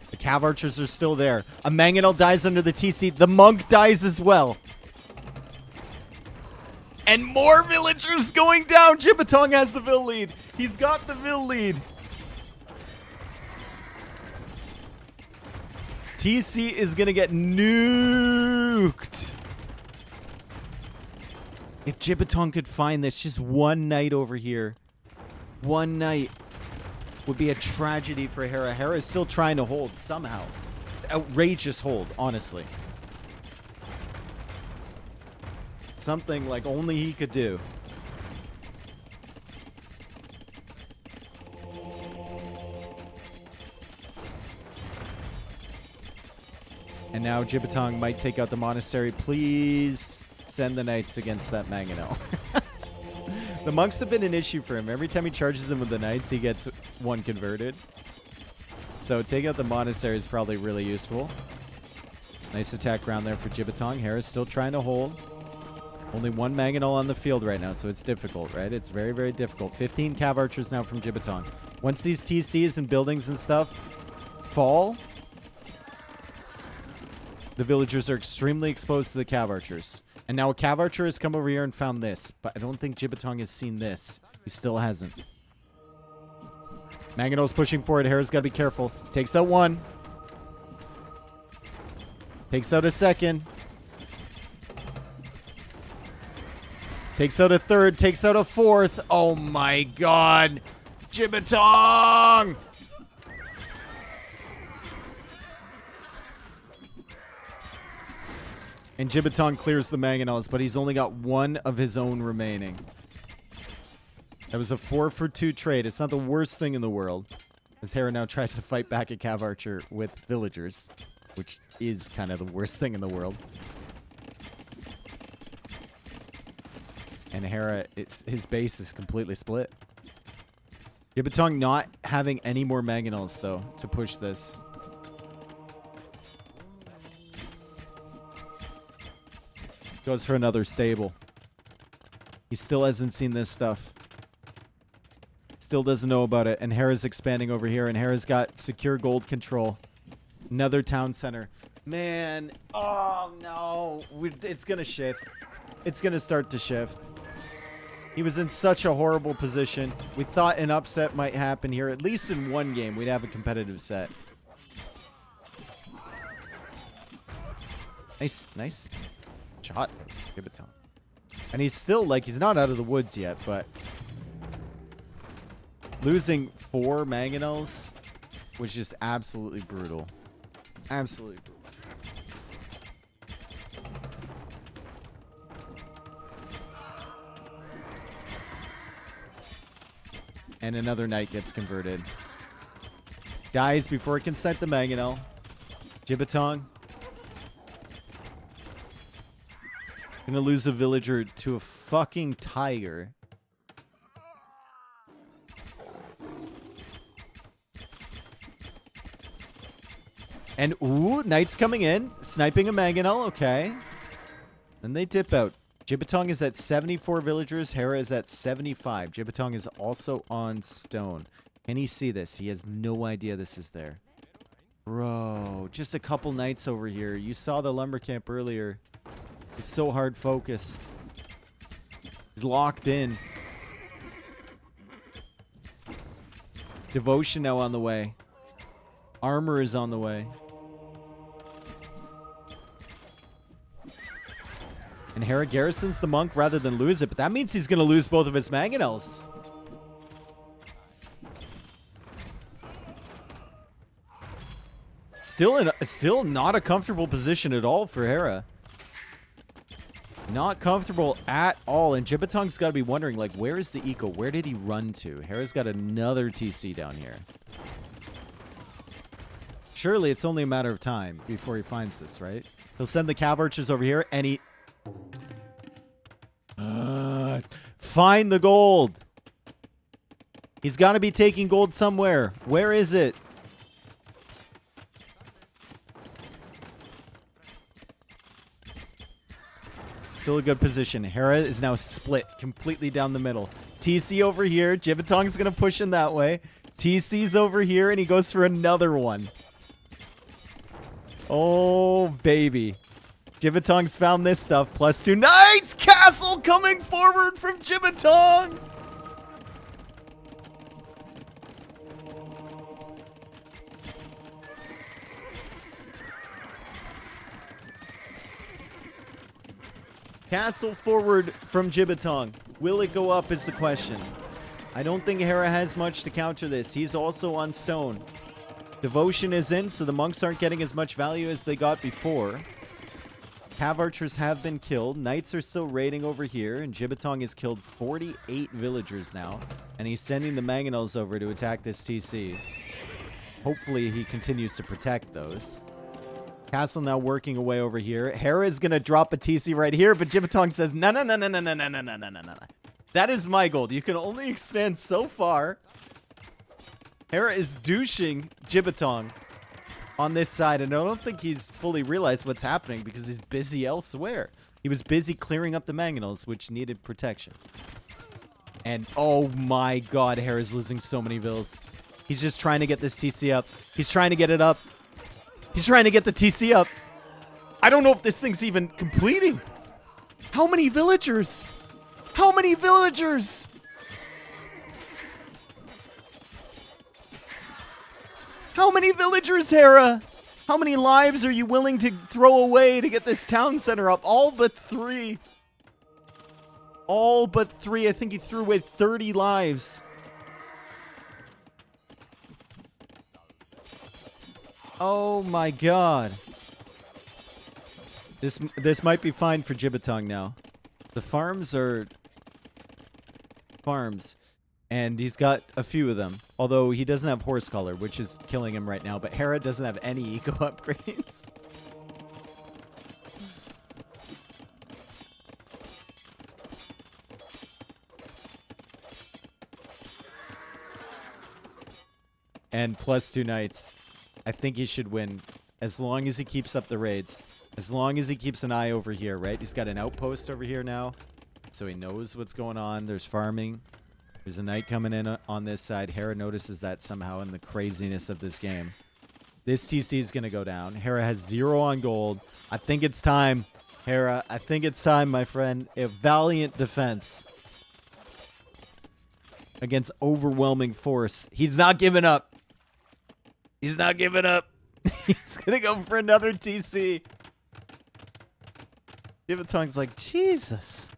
The cav archers are still there. A mangonel dies under the TC. The monk dies as well. And more villagers going down. Jibatong has the Vill lead. He's got the Vill lead. TC is going to get nuked. If Jibatong could find this, just one knight over here. One knight would be a tragedy for Hera. Hera is still trying to hold somehow. Outrageous hold, honestly. Something like only he could do. And now Jibatong might take out the monastery. Please send the knights against that mangonel. The monks have been an issue for him. Every time he charges them with the knights, he gets one converted. So take out the monastery is probably really useful. Nice attack round there for Jibatong. Hera's still trying to hold. Only one mangonel on the field right now, so it's difficult, right? It's very, very difficult. 15 cav archers now from Jibatong. Once these TCs and buildings and stuff fall, the villagers are extremely exposed to the cav archers. And now a cav archer has come over here and found this, but I don't think Jibatong has seen this. He still hasn't. Mangonel's pushing forward. Hera's got to be careful. Takes out one. Takes out a second. Takes out a third. Takes out a fourth. Oh my god. Jibatong! And Jibatong clears the mangonels, but he's only got one of his own remaining. That was a 4-for-2 trade. It's not the worst thing in the world. As Hera now tries to fight back a cav archer with villagers, which is kind of the worst thing in the world. And Hera, his base is completely split. Jibatong not having any more mangonels, though, to push this. Goes for another stable. He still hasn't seen this stuff. Still doesn't know about it. And Hera's expanding over here. And Hera's got secure gold control. Another town center. Man. Oh, no. It's going to shift. It's going to start to shift. He was in such a horrible position. We thought an upset might happen here. At least in one game, we'd have a competitive set. Nice shot. Jibatong. And he's still, like, he's not out of the woods yet, but losing 4 mangonels was just absolutely brutal. Absolutely brutal. And another knight gets converted. Dies before it can set the mangonel. Jibatong. Gonna lose a villager to a fucking tiger. And, ooh, Knights coming in. Sniping a Mangonel. Okay. Then they dip out. Jibatong is at 74 villagers. Hera is at 75. Jibatong is also on stone. Can he see this? He has no idea this is there. Bro, just a couple Knights over here. You saw the lumber camp earlier. He's so hard focused. He's locked in. Devotion now on the way. Armor is on the way. And Hera garrisons the monk rather than lose it, but that means he's going to lose both of his Mangonels. Still not a comfortable position at all for Hera. Not comfortable at all. And Jibatong's got to be wondering, like, where is the eco? Where did he run to? Hera's got another TC down here. Surely it's only a matter of time before he finds this, right? He'll send the Cav Archers over here, and he... find the gold! He's got to be taking gold somewhere. Where is it? Still a good position. Hera is now split completely down the middle. TC over here. Jibatong's going to push in that way. TC's over here, and he goes for another one. Oh, baby. Jibatong's found this stuff. +2 Knights! Castle coming forward from Jibatong! Castle forward from Jibatong. Will it go up is the question. I don't think Hera has much to counter this. He's also on stone. Devotion is in, so the monks aren't getting as much value as they got before. Cav Archers have been killed. Knights are still raiding over here, and Jibatong has killed 48 villagers now. And he's sending the Mangonels over to attack this TC. Hopefully he continues to protect those. Castle now working away over here. Hera is going to drop a TC right here, but Jibatong says, no. That is my gold. You can only expand so far. Hera is douching Jibatong on this side, and I don't think he's fully realized what's happening because he's busy elsewhere. He was busy clearing up the Mangonels, which needed protection. And oh my god, Hera's losing so many vills. He's just trying to get this TC up. He's trying to get it up. He's trying to get the TC up. I don't know if this thing's even completing. How many villagers? How many villagers? How many villagers, Hera? How many lives are you willing to throw away to get this town center up? All but 3. All but 3. I think he threw away 30 lives. Oh my god. This might be fine for Jibatong now. The farms are farms, and he's got a few of them. Although he doesn't have horse collar, which is killing him right now. But Hera doesn't have any eco upgrades. And +2 Knights. I think he should win as long as he keeps up the raids. As long as he keeps an eye over here, right? He's got an outpost over here now, so he knows what's going on. There's farming. There's a knight coming in on this side. Hera notices that somehow in the craziness of this game. This TC is going to go down. Hera has 0 on gold. I think it's time, Hera. I think it's time, my friend. A valiant defense against overwhelming force. He's not giving up. He's not giving up. He's going to go for another TC. Jibatong's like, Jesus.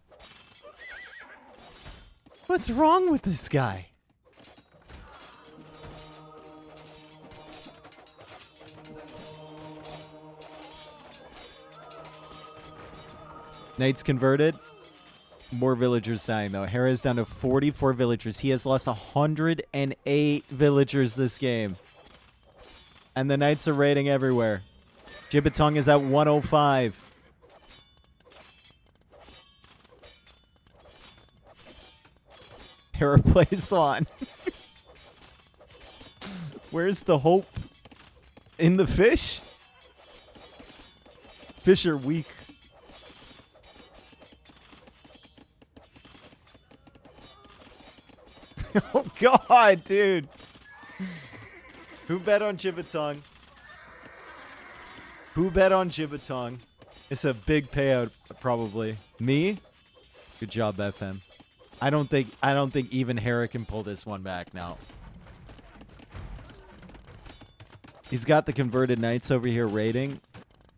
What's wrong with this guy? Knights converted. More villagers dying, though. Hera's down to 44 villagers. He has lost 108 villagers this game. And the Knights are raiding everywhere. Jibatong is at 105. Hera plays on. Where's the hope? In the fish? Fish are weak. Oh god, dude. Who bet on Jibatong? Who bet on Jibatong? It's a big payout, probably. Me? Good job, FM. I don't think even Hera can pull this one back now. He's got the converted knights over here raiding,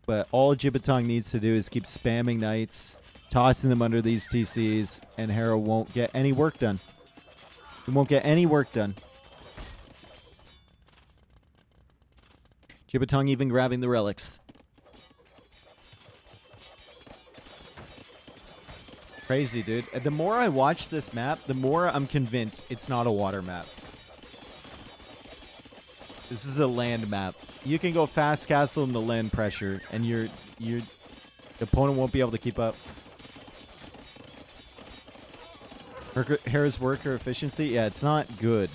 but all Jibatong needs to do is keep spamming knights, tossing them under these TCs, and Hera won't get any work done. He won't get any work done. Jibatong even grabbing the relics. Crazy, dude. The more I watch this map, the more I'm convinced it's not a water map. This is a land map. You can go fast castle in the land pressure, and the opponent won't be able to keep up. Hera's worker efficiency? Yeah, it's not good.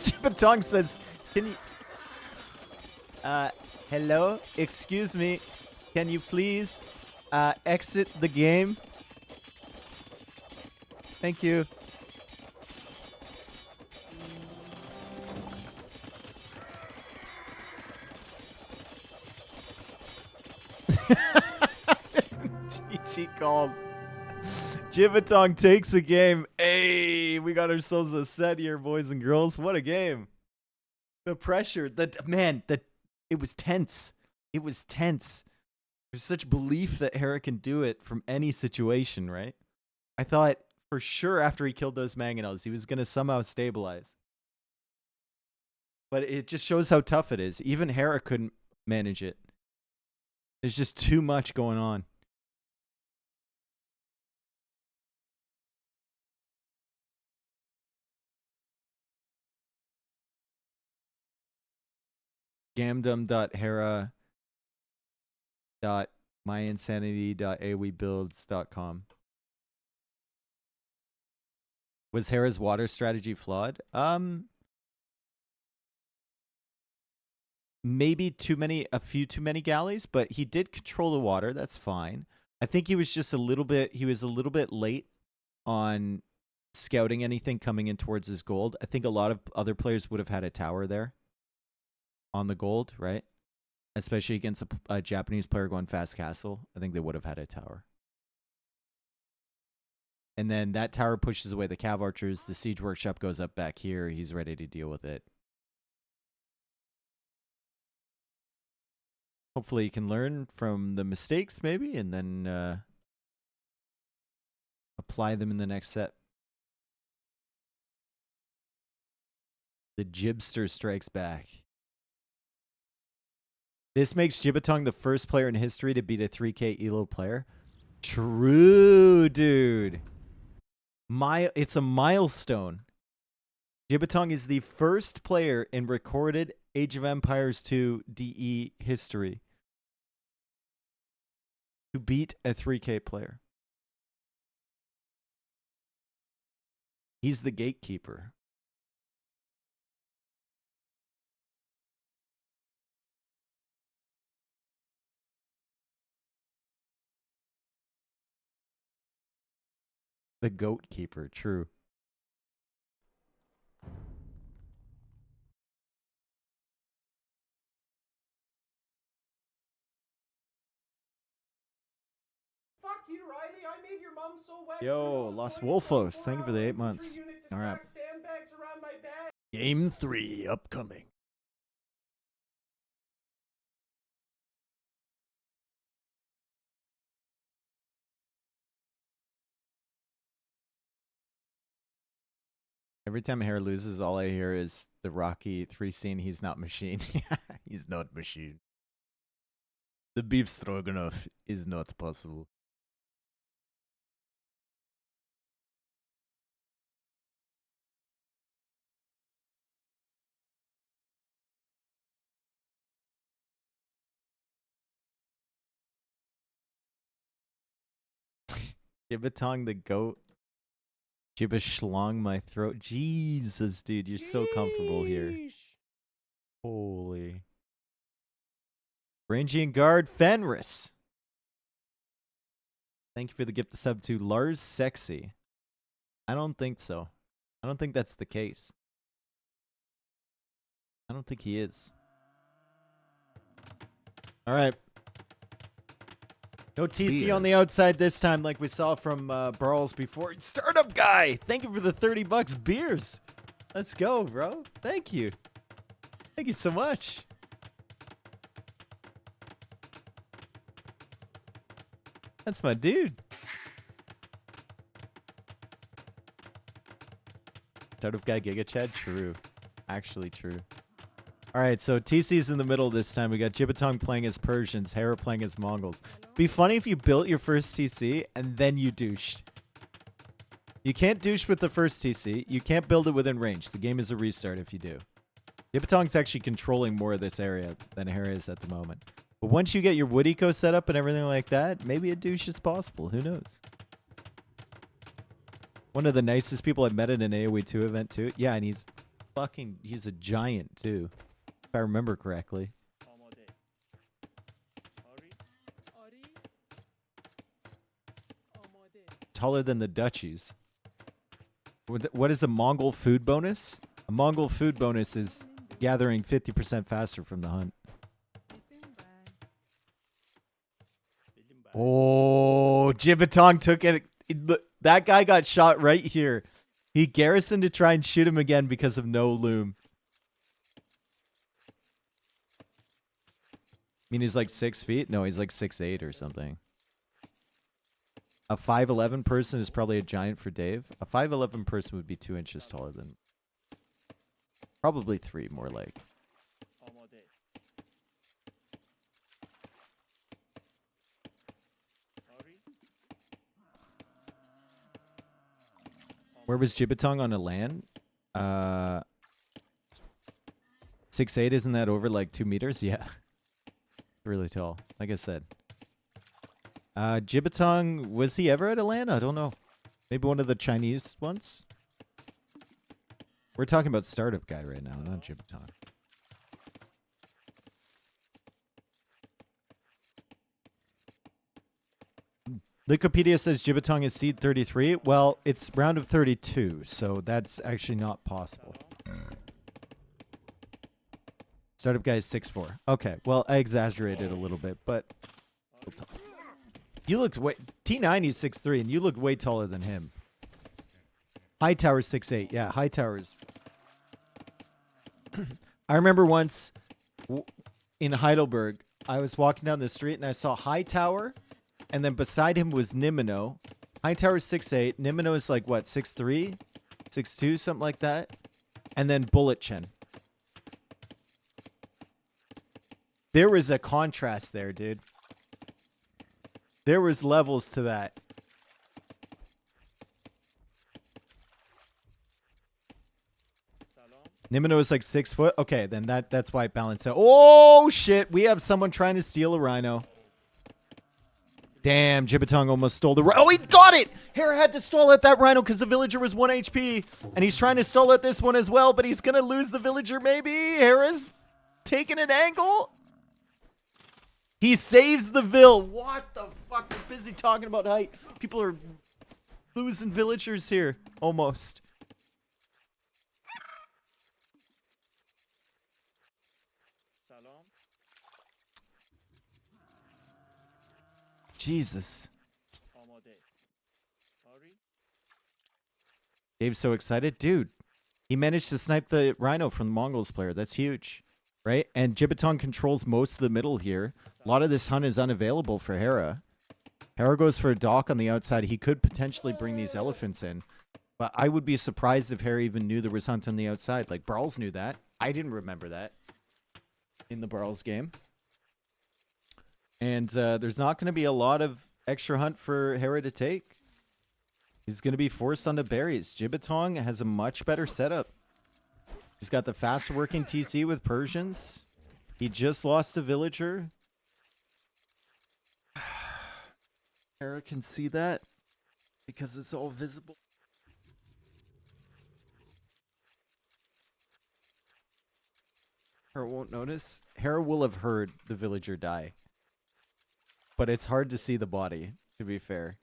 Jibatong says, can you... hello? Excuse me. Can you please exit the game? Thank you. GG called. Jibatong takes a game. Hey, we got ourselves a set here, boys and girls. What a game. The pressure, it was tense. It was tense. There's such belief that Hera can do it from any situation, right? I thought for sure after he killed those mangonels, he was going to somehow stabilize. But it just shows how tough it is. Even Hera couldn't manage it. There's just too much going on. gamdom.hera.myinsanity.awebuilds.com. Was Hera's water strategy flawed? Maybe a few too many galleys, but he did control the water. That's fine. I think he was just a little bit late on scouting anything coming in towards his gold. I think a lot of other players would have had a tower there on the gold, right? Especially against a Japanese player going fast castle. I think they would have had a tower. And then that tower pushes away the cav archers. The siege workshop goes up back here. He's ready to deal with it. Hopefully he can learn from the mistakes maybe and then apply them in the next set. The Jibster strikes back. This makes Jibatong the first player in history to beat a 3K ELO player. True, dude. It's a milestone. Jibatong is the first player in recorded Age of Empires 2 DE history to beat a 3K player. He's the gatekeeper. The goat keeper, true. Fuck you, Riley. I made your mom so wet. Yo, Los Wolfos, thank you for the 8 months. All right. Sandbags around my bed. Game 3 upcoming. Every time Hera loses, all I hear is the Rocky 3 scene, he's not machine. He's not machine. The beef stroganoff is not possible. Jibatong the goat. Jibba schlong my throat. Jesus, dude, you're so comfortable here. Holy. Rangian Guard Fenris. Thank you for the gift of sub to Lars Sexy. I don't think so. I don't think that's the case. I don't think he is. All right. No TC on the outside this time like we saw from Burles before. Startup guy, thank you for the $30 beers. Let's go, bro. Thank you. Thank you so much. That's my dude. Startup guy Giga Chad? True. Actually true. All right, so TC's in the middle this time. We got Jibatong playing as Persians, Hera playing as Mongols. Be funny if you built your first TC and then you douched. You can't douche with the first TC. You can't build it within range. The game is a restart if you do. Jibatong's actually controlling more of this area than Hera is at the moment. But once you get your wood eco set up and everything like that, maybe a douche is possible. Who knows? One of the nicest people I've met at an AoE 2 event too. Yeah, and he's a giant too. If I remember correctly. Taller than the duchies. What is a Mongol food bonus? A Mongol food bonus is gathering 50% faster from the hunt. Oh, Jibatong took it. That guy got shot right here. He garrisoned to try and shoot him again because of no loom. I mean, he's like 6 feet? No, he's like 6'8" or something. A 5'11" person is probably a giant for Dave. A 5'11" person would be 2 inches taller than... Probably 3, more like. Where was Jibatong on a LAN? 6'8", isn't that over like 2 meters? Yeah. Really tall. Like I said. Jibatong, was he ever at a LAN? I don't know. Maybe one of the Chinese ones? We're talking about Startup Guy right now, not Jibatong. Wikipedia says Jibatong is seed 33. Well, it's round of 32, so that's actually not possible. Startup Guy is 6'4". Okay, well, I exaggerated a little bit, but... You looked way... T9 is 6'3", and you look way taller than him. Hightower's 6'8". Yeah, Hightower's... I remember once in Heidelberg, I was walking down the street, and I saw Hightower... And then beside him was Nimino. Hightower's 6'8". Nimino is like, what, 6'3"? 6'2", something like that. And then Bullet Chen. There was a contrast there, dude. There was levels to that. Nimino is like 6 foot. Okay, then that's why it balanced out. Oh, shit. We have someone trying to steal a rhino. Damn, Jibatong almost stole the rhino. Oh, he got it! Hera had to stall out that rhino because the villager was 1 HP. And he's trying to stall out this one as well, but he's going to lose the villager maybe. Hera's taking an angle. He saves the vill. What the fuck? We're busy talking about height. People are losing villagers here. Almost. Jesus. Dave's so excited. Dude, he managed to snipe the rhino from the Mongols player. That's huge, right? And Jibatong controls most of the middle here. A lot of this hunt is unavailable for Hera. Hera goes for a dock on the outside. He could potentially bring these elephants in. But I would be surprised if Hera even knew there was hunt on the outside. Like, Barles knew that. I didn't remember that in the Barles game. And there's not going to be a lot of extra hunt for Hera to take. He's going to be forced onto berries. Jibatong has a much better setup. He's got the faster working TC with Persians. He just lost a villager. Hera can see that because it's all visible. Hera won't notice. Hera will have heard the villager die. But it's hard to see the body, to be fair.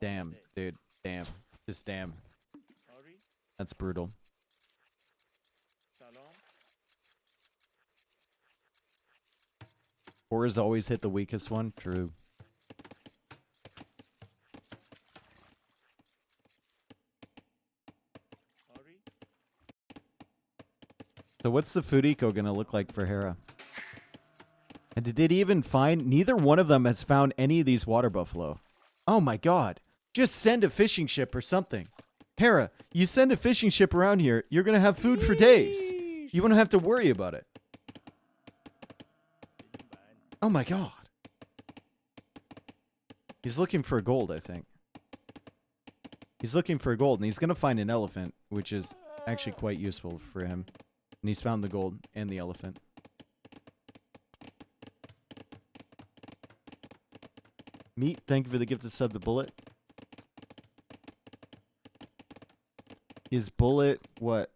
Damn, dude. Damn. Just damn. That's brutal. Horrors always hit the weakest one. True. So what's the food eco going to look like for Hera? And did it even find... Neither one of them has found any of these water buffalo. Oh my god. Just send a fishing ship or something. Hera, you send a fishing ship around here, you're going to have food for days. You won't have to worry about it. Oh my god. He's looking for gold, I think. He's looking for gold, and he's going to find an elephant, which is actually quite useful for him. And he's found the gold and the elephant. Meat, thank you for the gift of sub to Bullet. Is Bullet what?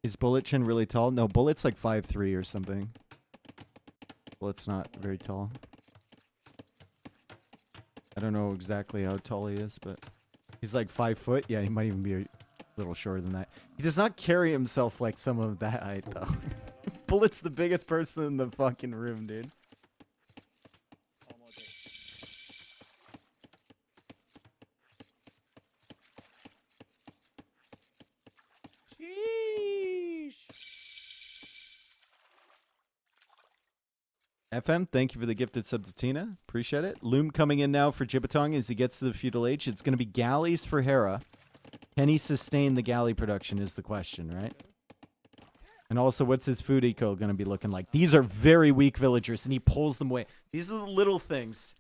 Is Bullet Chin really tall? No, Bullet's like 5'3" or something. Bullet's not very tall. I don't know exactly how tall he is, but he's like 5 foot. Yeah, he might even be a little shorter than that. He does not carry himself like some of that height, though. Bullet's the biggest person in the fucking room, dude. FM, thank you for the gifted sub to Tina. Appreciate it. Loom coming in now for Jibatong as he gets to the feudal age. It's going to be galleys for Hera. Can he sustain the galley production is the question, right? And also, what's his food eco going to be looking like? These are very weak villagers, and he pulls them away. These are the little things.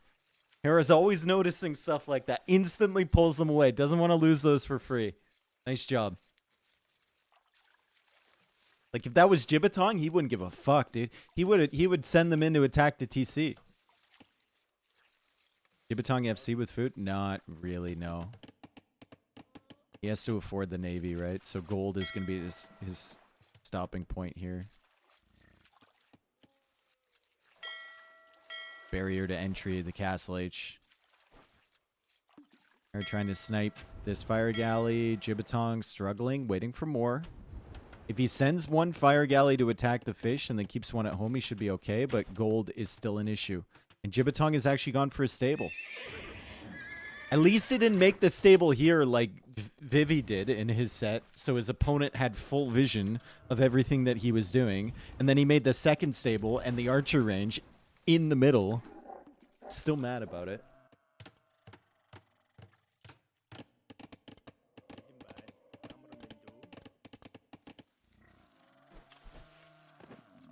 Hera's always noticing stuff like that. Instantly pulls them away. Doesn't want to lose those for free. Nice job. Like, if that was Jibatong, he wouldn't give a fuck, dude. He would send them in to attack the TC. Jibatong FC with food? Not really, no. He has to afford the Navy, right? So gold is going to be his stopping point here. Barrier to entry, the Castle H. They're trying to snipe this fire galley. Jibatong struggling, waiting for more. If he sends one fire galley to attack the fish and then keeps one at home, he should be okay, but gold is still an issue. And Jibatong has actually gone for a stable. At least he didn't make the stable here like Vivi did in his set, so his opponent had full vision of everything that he was doing. And then he made the second stable and the archer range in the middle. Still mad about it.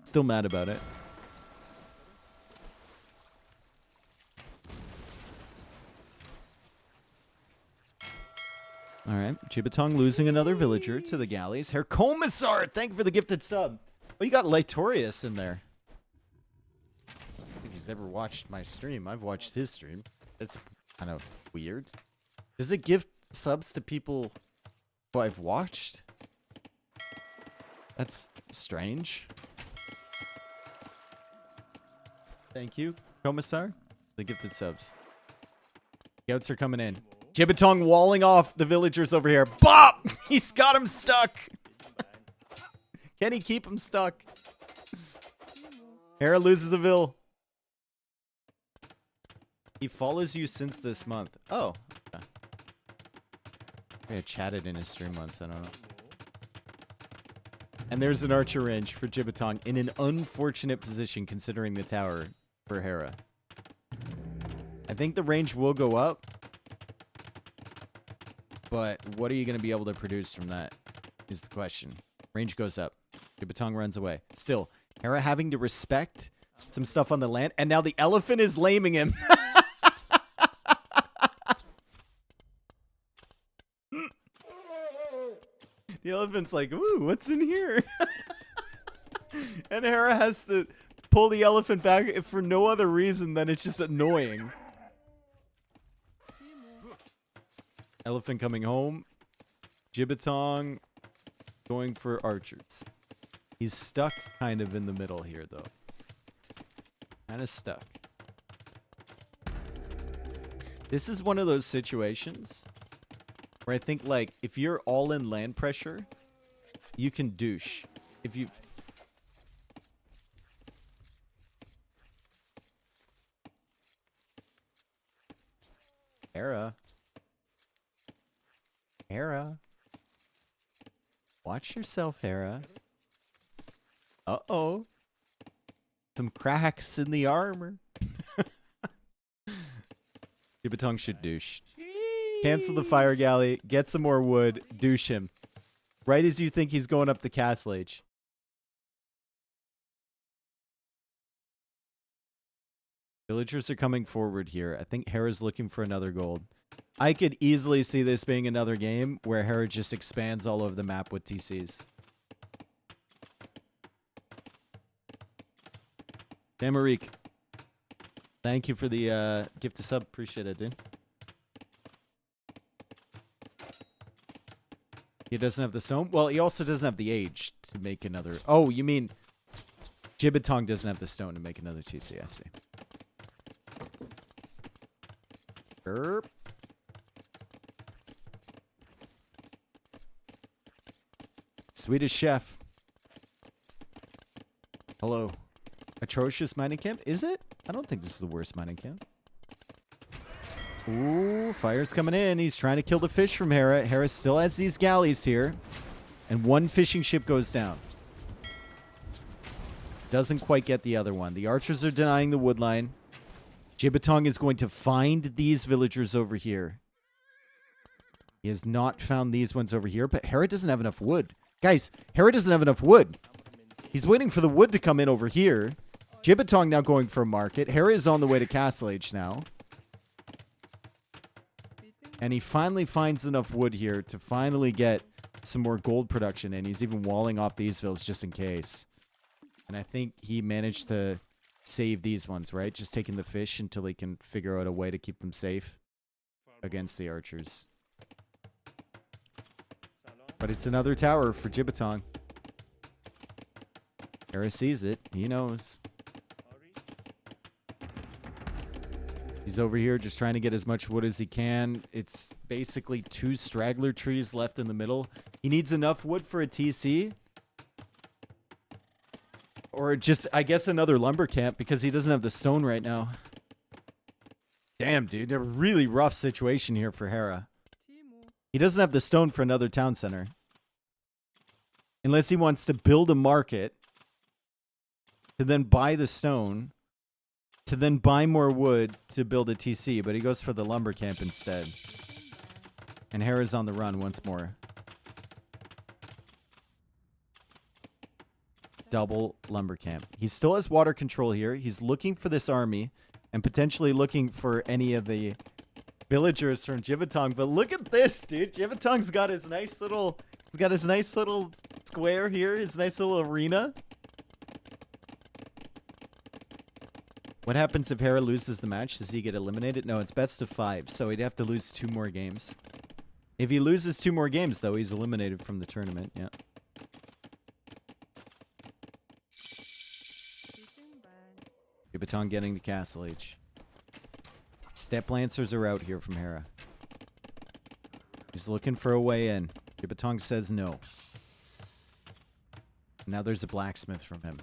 Still mad about it. All right, Jibatong losing another villager to the galleys. Herr Commissar, thank you for the gifted sub. Oh, you got Lytorius in there. I don't think he's ever watched my stream. I've watched his stream. It's kind of weird. Does it give subs to people who I've watched? That's strange. Thank you, Commissar. The gifted subs. Scouts are coming in. Jibatong walling off the villagers over here. Bop! He's got him stuck. Can he keep him stuck? Hera loses the vill. He follows you since this month. Oh. Okay. I had chatted in his stream once. I don't know. And there's an archer range for Jibatong in an unfortunate position considering the tower for Hera. I think the range will go up. But what are you going to be able to produce from that is the question. Range goes up. Jibatong runs away. Still, Hera having to respect some stuff on the land. And now the elephant is laming him. The elephant's like, ooh, what's in here? And Hera has to pull the elephant back for no other reason than it's just annoying. Elephant coming home. Jibatong going for archers. He's stuck kind of in the middle here, though. Kind of stuck. This is one of those situations where I think, like, if you're all in land pressure, you can douche. If you... Hera. Hera. Watch yourself, Hera. Uh-oh. Some cracks in the armor. Jibatong should douche. Cancel the fire galley. Get some more wood. Douche him. Right as you think he's going up the castle age. Villagers are coming forward here. I think Hera's looking for another gold. I could easily see this being another game where Hera just expands all over the map with TCs. Damarik, thank you for the gift to sub. Appreciate it, dude. He doesn't have the stone. Well, he also doesn't have the age to make another. Oh, you mean Jibatong doesn't have the stone to make another TC. I see. Erp. Swedish chef. Hello. Atrocious mining camp? Is it? I don't think this is the worst mining camp. Ooh, fire's coming in. He's trying to kill the fish from Hera. Hera still has these galleys here. And one fishing ship goes down. Doesn't quite get the other one. The archers are denying the wood line. Jibatong is going to find these villagers over here. He has not found these ones over here, but Hera doesn't have enough wood. Guys, Hera doesn't have enough wood. He's waiting for the wood to come in over here. Jibatong now going for a market. Hera is on the way to Castle Age now. And he finally finds enough wood here to finally get some more gold production. And he's even walling off these villas just in case. And I think he managed to save these ones, right? Just taking the fish until he can figure out a way to keep them safe against the archers. But it's another tower for Jibatong. Hera sees it. He knows. He's over here just trying to get as much wood as he can. It's basically 2 straggler trees left in the middle. He needs enough wood for a TC. Or just, I guess, another lumber camp because he doesn't have the stone right now. Damn, dude. A really rough situation here for Hera. He doesn't have the stone for another town center. Unless he wants to build a market. To then buy the stone. To then buy more wood to build a TC. But he goes for the lumber camp instead. And Hera's on the run once more. Double lumber camp. He still has water control here. He's looking for this army. And potentially looking for any of the villagers from Jibatong. But look at this, dude. Jibatong's got his nice little... He's got his nice little square here. His nice little arena. What happens if Hera loses the match? Does he get eliminated? No, it's best of 5. So he'd have to lose 2 more games. If he loses 2 more games, though, he's eliminated from the tournament. Yeah. Jibatong getting to Castle Age. Step Lancers are out here from Hera. He's looking for a way in. Jibatong says no. Now there's a blacksmith from him.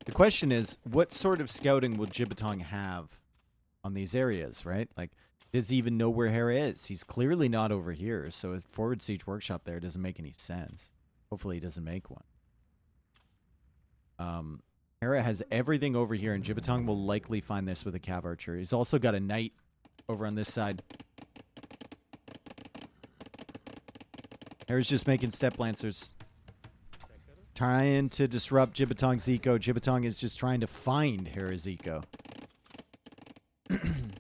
The question is, what sort of scouting will Jibatong have on these areas, right? Like, does he even know where Hera is? He's clearly not over here, so a forward siege workshop there doesn't make any sense. Hopefully he doesn't make one. Hera has everything over here, and Jibatong will likely find this with a cav archer. He's also got a knight over on this side. Hera's just making step lancers. Trying to disrupt Jibatong's eco. Jibatong is just trying to find Hera's eco. And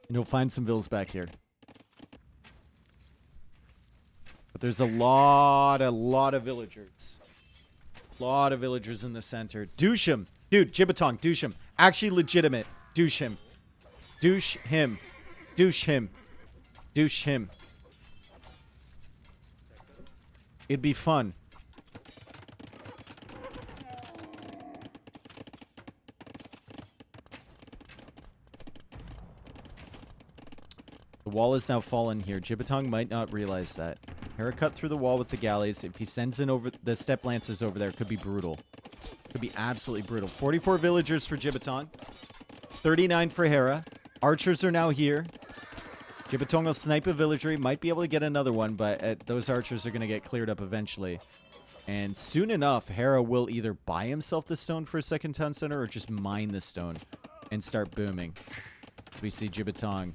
he'll find some vills back here. But there's a lot of villagers. Lot of villagers in the center. Douche him. Dude, Jibatong, douche him. Actually legitimate. Douche him. Douche him. Douche him. Douche him. It'd be fun. The wall is now fallen here. Jibatong might not realize that. Hera cut through the wall with the galleys. If he sends in over the step lancers over there, it could be brutal. Could be absolutely brutal. 44 villagers for Jibatong. 39 for Hera. Archers are now here. Jibatong will snipe a villager. He might be able to get another one, but those archers are going to get cleared up eventually. And soon enough, Hera will either buy himself the stone for a second town center or just mine the stone and start booming. So we see Jibatong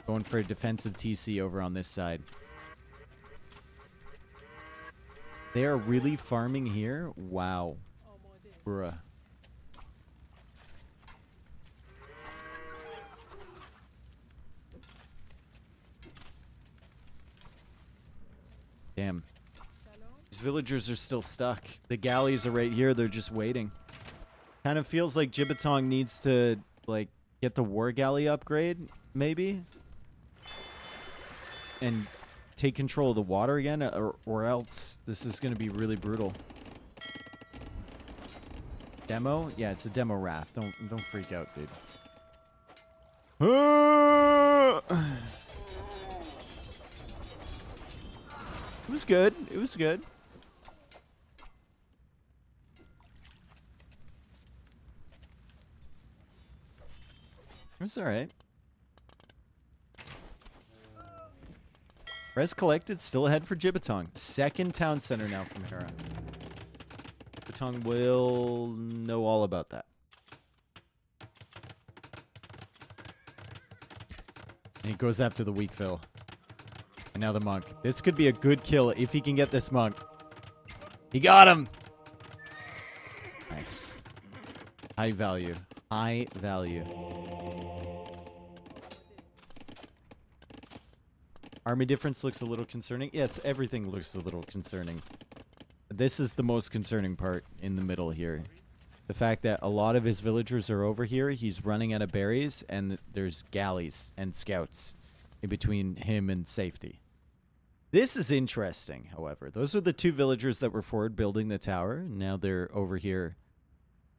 going for a defensive TC over on this side. They are really farming here? Wow. Bruh. Damn. These villagers are still stuck. The galleys are right here. They're just waiting. Kind of feels like Jibatong needs to, like, get the war galley upgrade, maybe? And take control of the water again, or else this is going to be really brutal. Demo? Yeah, it's a demo raft. Don't freak out, dude. It was good. It was good. It was alright. Res collected, still ahead for Jibatong. Second town center now from Hera. Jibatong will know all about that. And he goes after the weak fill. And now the monk. This could be a good kill if he can get this monk. He got him! Nice. High value. High value. Army difference looks a little concerning. Yes, everything looks a little concerning. This is the most concerning part in the middle here. The fact that a lot of his villagers are over here. He's running out of berries, and there's galleys and scouts in between him and safety. This is interesting, however. Those are the two villagers that were forward building the tower. Now they're over here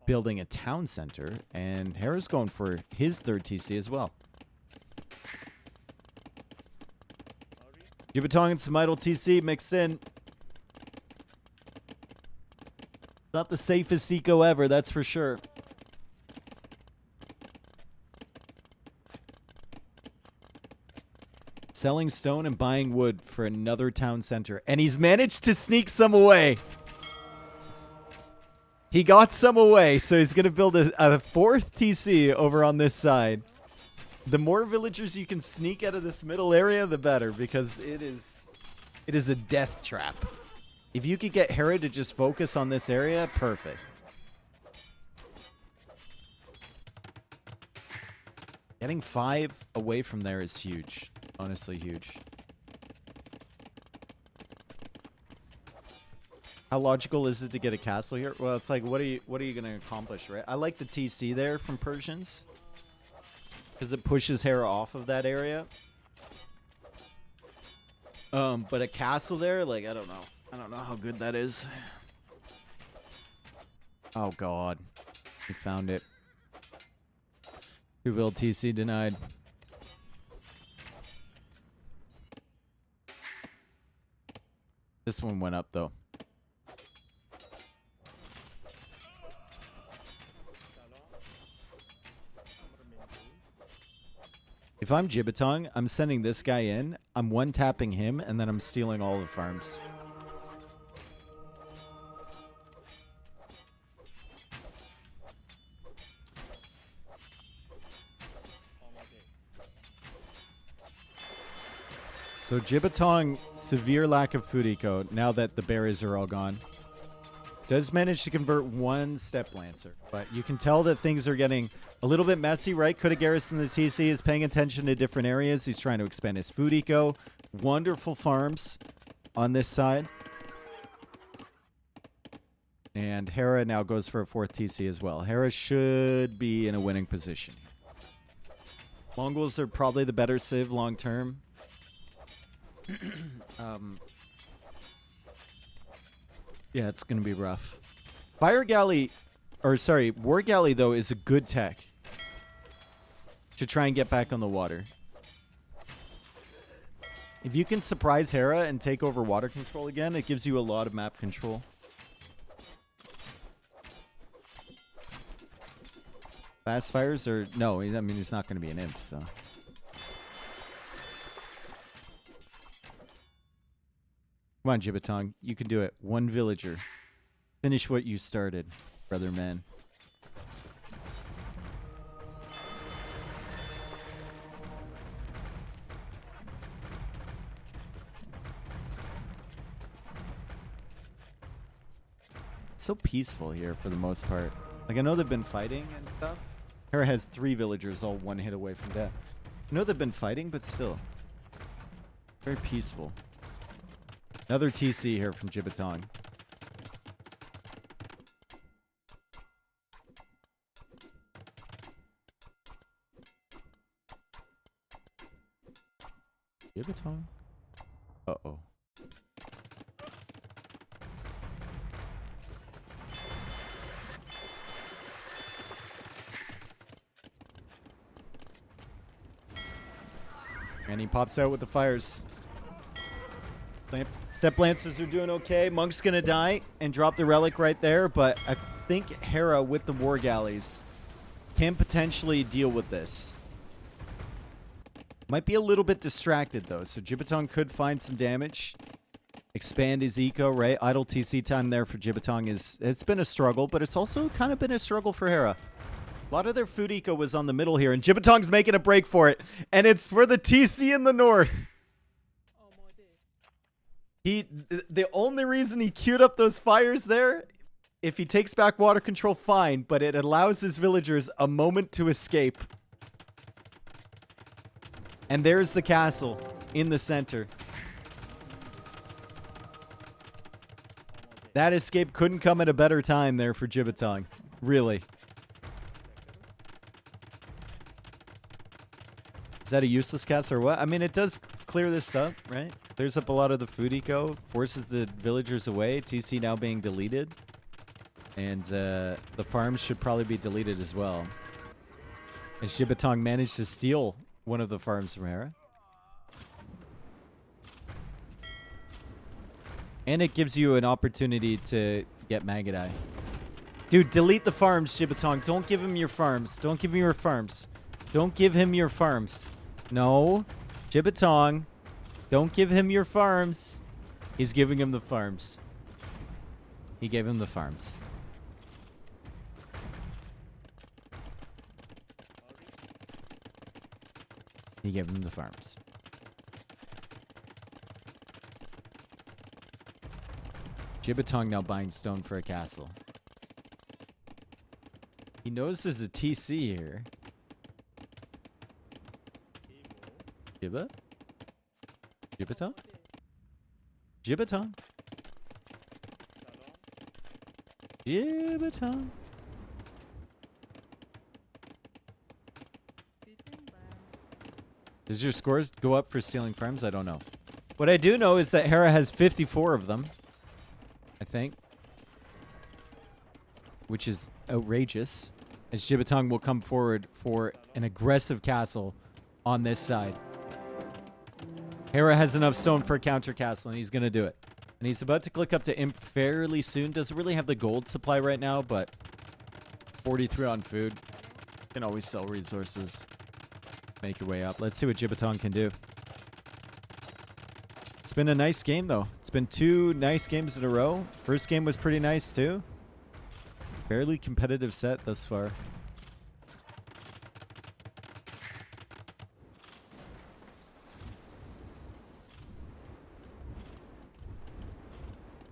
building a town center, and Hera's going for his third TC as well. Jibatong and some idle TC mixed in. Not the safest eco ever, that's for sure. Selling stone and buying wood for another town center. And he's managed to sneak some away. He got some away, so he's going to build a fourth TC over on this side. The more villagers you can sneak out of this middle area, the better, because it is a death trap. If you could get Hera to just focus on this area, perfect. Getting 5 away from there is huge. Honestly, huge. How logical is it to get a castle here? Well, it's like, what are you going to accomplish, right? I like the TC there from Persians, because it pushes Hera off of that area. But a castle there, like, I don't know. I don't know how good that is. Oh, God. We found it. 2 build TC denied. This one went up, though. If I'm Jibatong, I'm sending this guy in, I'm one-tapping him, and then I'm stealing all the farms. So Jibatong, severe lack of food eco, now that the berries are all gone. Does manage to convert 1 step lancer, but you can tell that things are getting a little bit messy, right? Could have garrisoned the TC, is paying attention to different areas. He's trying to expand his food eco. Wonderful farms on this side. And Hera now goes for a 4th TC as well. Hera should be in a winning position. Mongols are probably the better civ long term. Yeah, it's going to be rough. Fire Galley, or sorry, War Galley, though, is a good tech to try and get back on the water. If you can surprise Hera and take over water control again, it gives you a lot of map control. Fast fires or no, I mean he's not going to be an imp, so. Come on, Jibatong, you can do it. One villager. Finish what you started, brother man. It's so peaceful here for the most part. Like, I know they've been fighting and stuff. Hera has 3 villagers all one hit away from death. I know they've been fighting, but still. Very peaceful. Another TC here from Jibatong. Jibatong? Uh-oh. And he pops out with the fires. Step Lancers are doing okay. Monk's gonna die and drop the relic right there, but I think Hera with the War Galleys can potentially deal with this. Might be a little bit distracted though, so Jibatong could find some damage. Expand his eco, right? Idle TC time there for Jibatong it's been a struggle, but it's also kind of been a struggle for Hera. A lot of their food eco was on the middle here, and Jibatong's making a break for it. And it's for the TC in the north. The only reason he queued up those fires there, if he takes back water control, fine, but it allows his villagers a moment to escape. And there's the castle in the center. That escape couldn't come at a better time there for Jibatong. Really. Is that a useless cast or what? I mean, it does clear this up, right? Clears up a lot of the food eco, forces the villagers away. TC now being deleted. And the farms should probably be deleted as well. As Jibatong managed to steal one of the farms from Hera. And it gives you an opportunity to get Magadai. Dude, delete the farms, Jibatong. Don't give him your farms. Don't give him your farms. Don't give him your farms. No. Jibatong. Don't give him your farms. He's giving him the farms. He gave him the farms. He gave him the farms. Jibatong now buying stone for a castle. He knows there's a TC here. Jibatong? Jibatong? Jibatong? Does your scores go up for stealing farms? I don't know. What I do know is that Hera has 54 of them. I think. Which is outrageous. As Jibatong will come forward for an aggressive castle on this side. Hera has enough stone for a counter castle, and he's going to do it. And he's about to click up to Imp fairly soon. Doesn't really have the gold supply right now, but 43 on food. Can always sell resources. Make your way up. Let's see what Jibatong can do. It's been a nice game, though. It's been 2 nice games in a row. First game was pretty nice, too. Fairly competitive set thus far.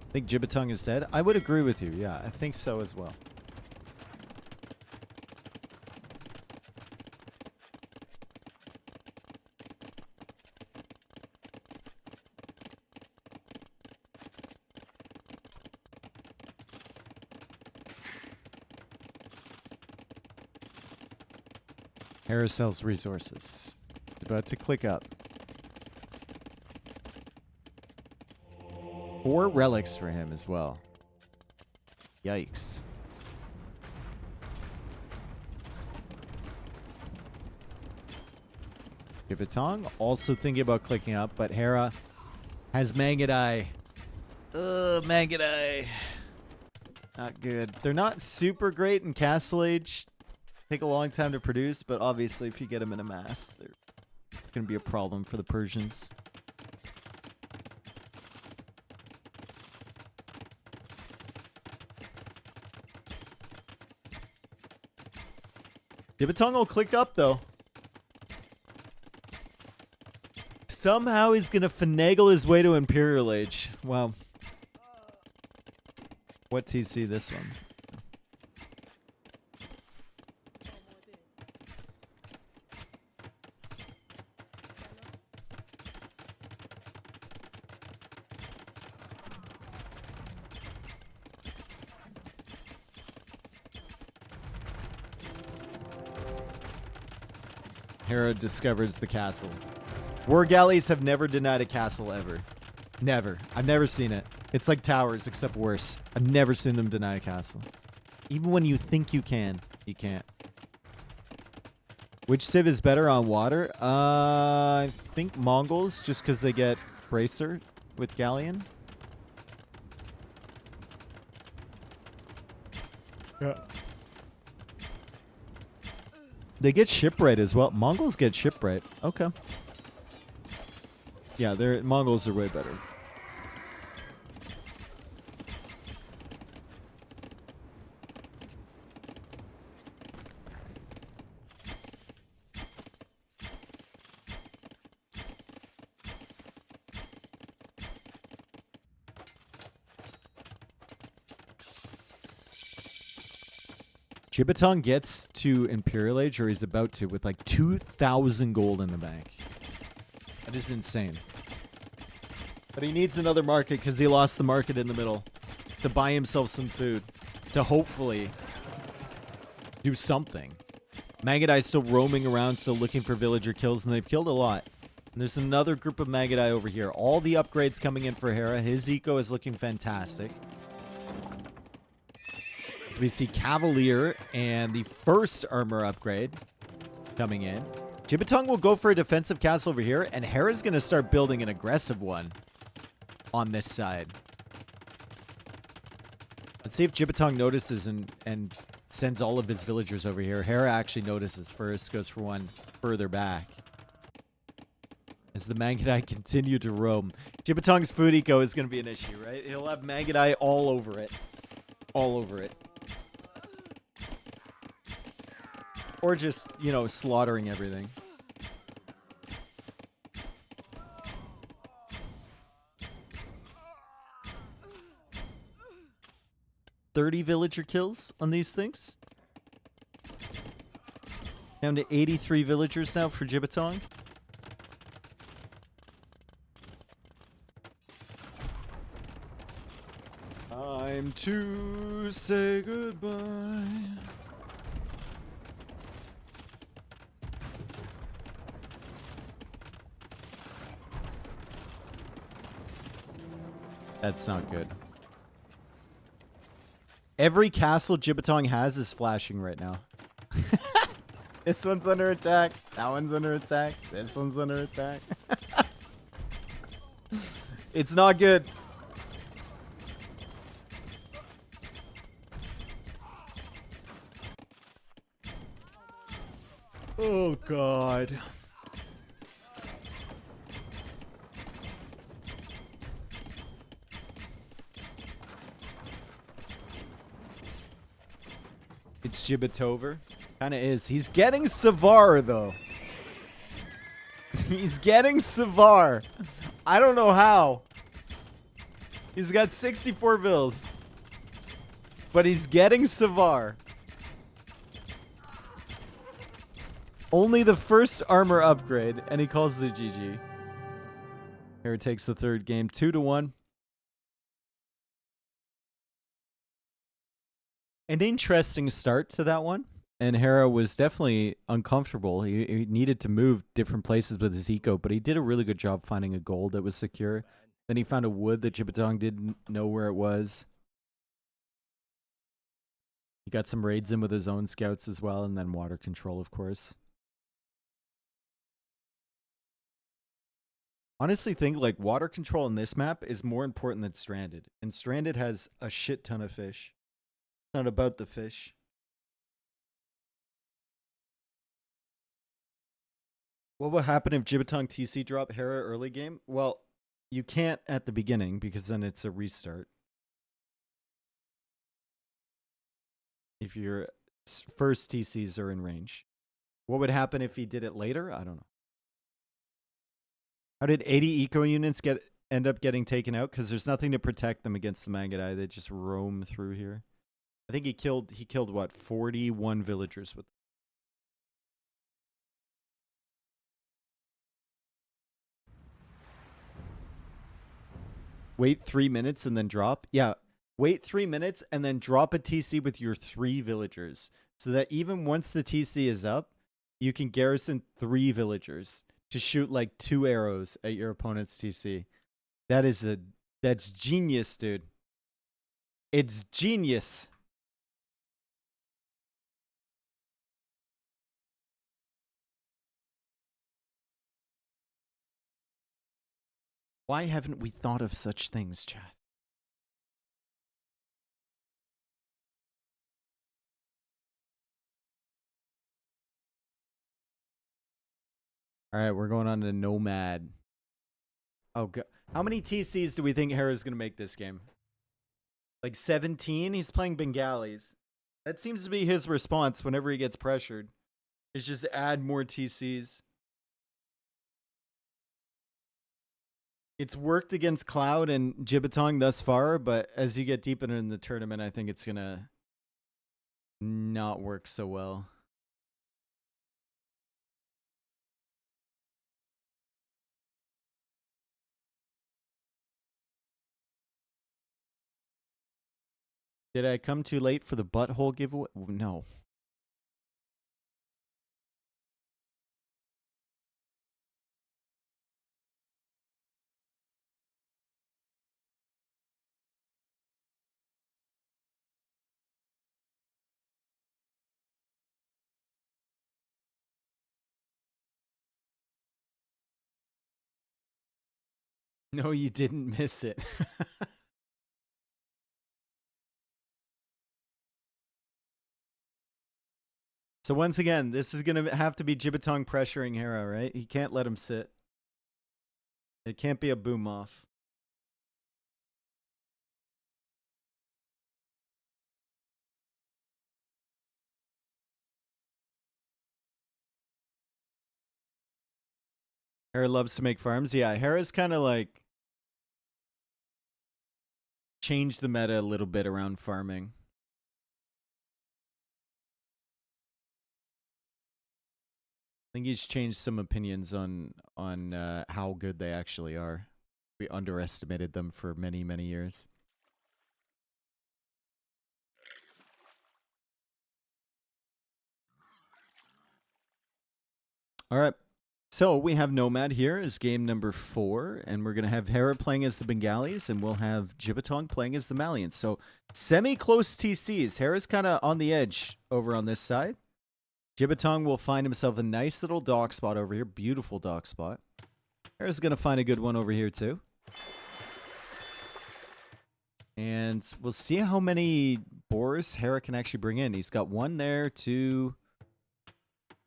I think Jibatong is dead. I would agree with you. Yeah, I think so as well. Hera sells resources. About to click up. 4 relics for him as well. Yikes. Jibatong also thinking about clicking up, but Hera has Mangadai. Ugh, Mangadai. Not good. They're not super great in Castle Age. Take a long time to produce, but obviously if you get them in a mass, they're going to be a problem for the Persians. Jibatong will click up, though. Somehow he's going to finagle his way to Imperial Age. Wow. What TC this one? Hera discovers the castle. War galleys have never denied a castle ever. Never. I've never seen it. It's like towers, except worse. I've never seen them deny a castle. Even when you think you can, you can't. Which civ is better on water? I think Mongols, just because they get Bracer with Galleon. Yeah. They get shipwright as well. Mongols get shipwright. Okay. Yeah, Mongols are way better. Jibatong gets to Imperial Age, or he's about to, with like 2,000 gold in the bank. That is insane. But he needs another market because he lost the market in the middle to buy himself some food to hopefully do something. Magadai's still roaming around, still looking for villager kills, and they've killed a lot. And there's another group of Magadai over here. All the upgrades coming in for Hera. His eco is looking fantastic. So we see Cavalier and the first armor upgrade coming in. Jibatong will go for a defensive castle over here, and Hera's going to start building an aggressive one on this side. Let's see if Jibatong notices and sends all of his villagers over here. Hera actually notices first, goes for one further back. As the Mangadai continue to roam. Jibatong's food eco is going to be an issue, right? He'll have Mangadai all over it. All over it. Or just, you know, slaughtering everything. $30 villager kills on these things. Down to 83 villagers now for Jibatong. Time to say goodbye. That's not good. Every castle Jibatong has is flashing right now. This one's under attack. That one's under attack. This one's under attack. It's not good. Oh, God. It's Jibatover. Kind of is. He's getting Savar, though. He's getting Savar. I don't know how. He's got 64 bills. But he's getting Savar. Only the first armor upgrade, and he calls the GG. Hera takes the third game, 2-1. An interesting start to that one. And Hera was definitely uncomfortable. He needed to move different places with his eco, but he did a really good job finding a gold that was secure. Then he found a wood that Jibatong didn't know where it was. He got some raids in with his own scouts as well, and then water control, of course. Honestly, think like water control in this map is more important than Stranded. And Stranded has a shit ton of fish. It's not about the fish. What will happen if Jibatong TC drop Hera early game? Well, you can't at the beginning because then it's a restart. If your first TCs are in range. What would happen if he did it later? I don't know. How did 80 eco units end up getting taken out? Because there's nothing to protect them against the Mangadai. They just roam through here. I think he killed what, 41 villagers with. Wait 3 minutes and then drop? Yeah. Wait 3 minutes and then drop a TC with your 3 villagers. So that even once the TC is up, you can garrison 3 villagers to shoot like 2 arrows at your opponent's TC. That's genius, dude. It's genius. Why haven't we thought of such things, chat? All right, we're going on to Nomad. Oh, God. How many TCs do we think Hera's going to make this game? Like 17? He's playing Bengalis. That seems to be his response whenever he gets pressured. Is just add more TCs. It's worked against Cloud and Jibatong thus far, but as you get deeper in the tournament, I think it's going to not work so well. Did I come too late for the butthole giveaway? No. No, you didn't miss it. So once again, this is going to have to be Jibatong pressuring Hera, right? He can't let him sit. It can't be a boom off. Hera loves to make farms. Yeah, Hera's kind of like changed the meta a little bit around farming. I think he's changed some opinions on how good they actually are. We underestimated them for many, many years. All right. So we have Nomad here as game number 4, and we're going to have Hera playing as the Bengalis, and we'll have Jibatong playing as the Malians. So semi-close TCs. Hera's kind of on the edge over on this side. Jibatong will find himself a nice little dock spot over here. Beautiful dock spot. Hera's going to find a good one over here too. And we'll see how many boars Hera can actually bring in. He's got 1 there, 2,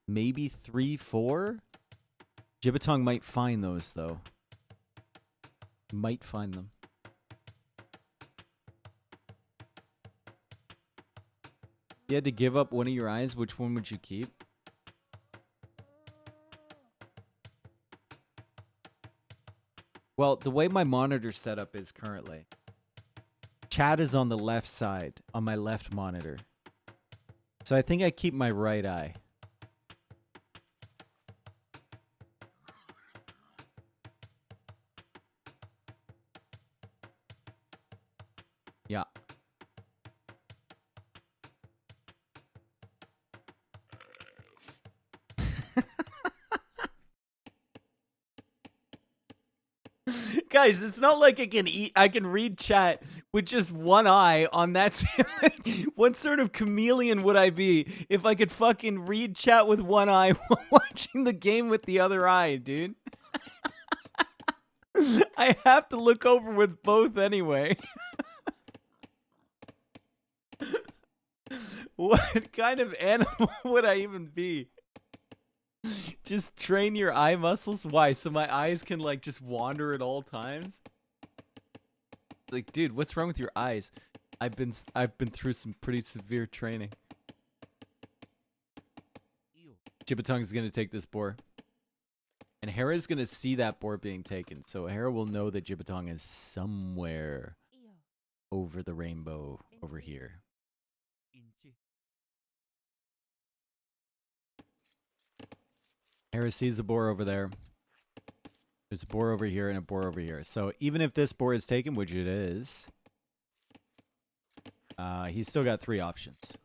maybe 3, 4. Jibatong might find those, though. Might find them. If you had to give up one of your eyes, which one would you keep? Well, the way my monitor setup is currently, chat is on the left side, on my left monitor. So I think I keep my right eye. Yeah. Guys, it's not like I can read chat with just one eye on that. What sort of chameleon would I be if I could fucking read chat with one eye while watching the game with the other eye, dude? I have to look over with both anyway. What kind of animal would I even be? Just train your eye muscles? Why? So my eyes can like just wander at all times? Like, dude, what's wrong with your eyes? I've been through some pretty severe training. Jibatong is gonna take this boar. And Hera's gonna see that boar being taken. So Hera will know that Jibatong is somewhere over the rainbow over here. Hera sees a boar over there. There's a boar over here and a boar over here. So even if this boar is taken, which it is, he's still got 3 options.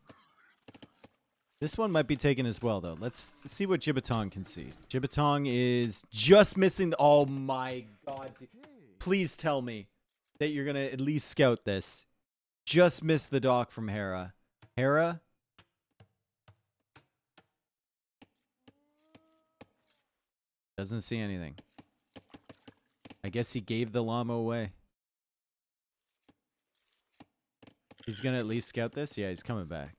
This one might be taken as well, though. Let's see what Jibatong can see. Jibatong is just missing the... Oh my god. Please tell me that you're going to at least scout this. Just missed the dock from Hera. Hera? Doesn't see anything. I guess he gave the llama away. He's gonna at least scout this? Yeah, he's coming back.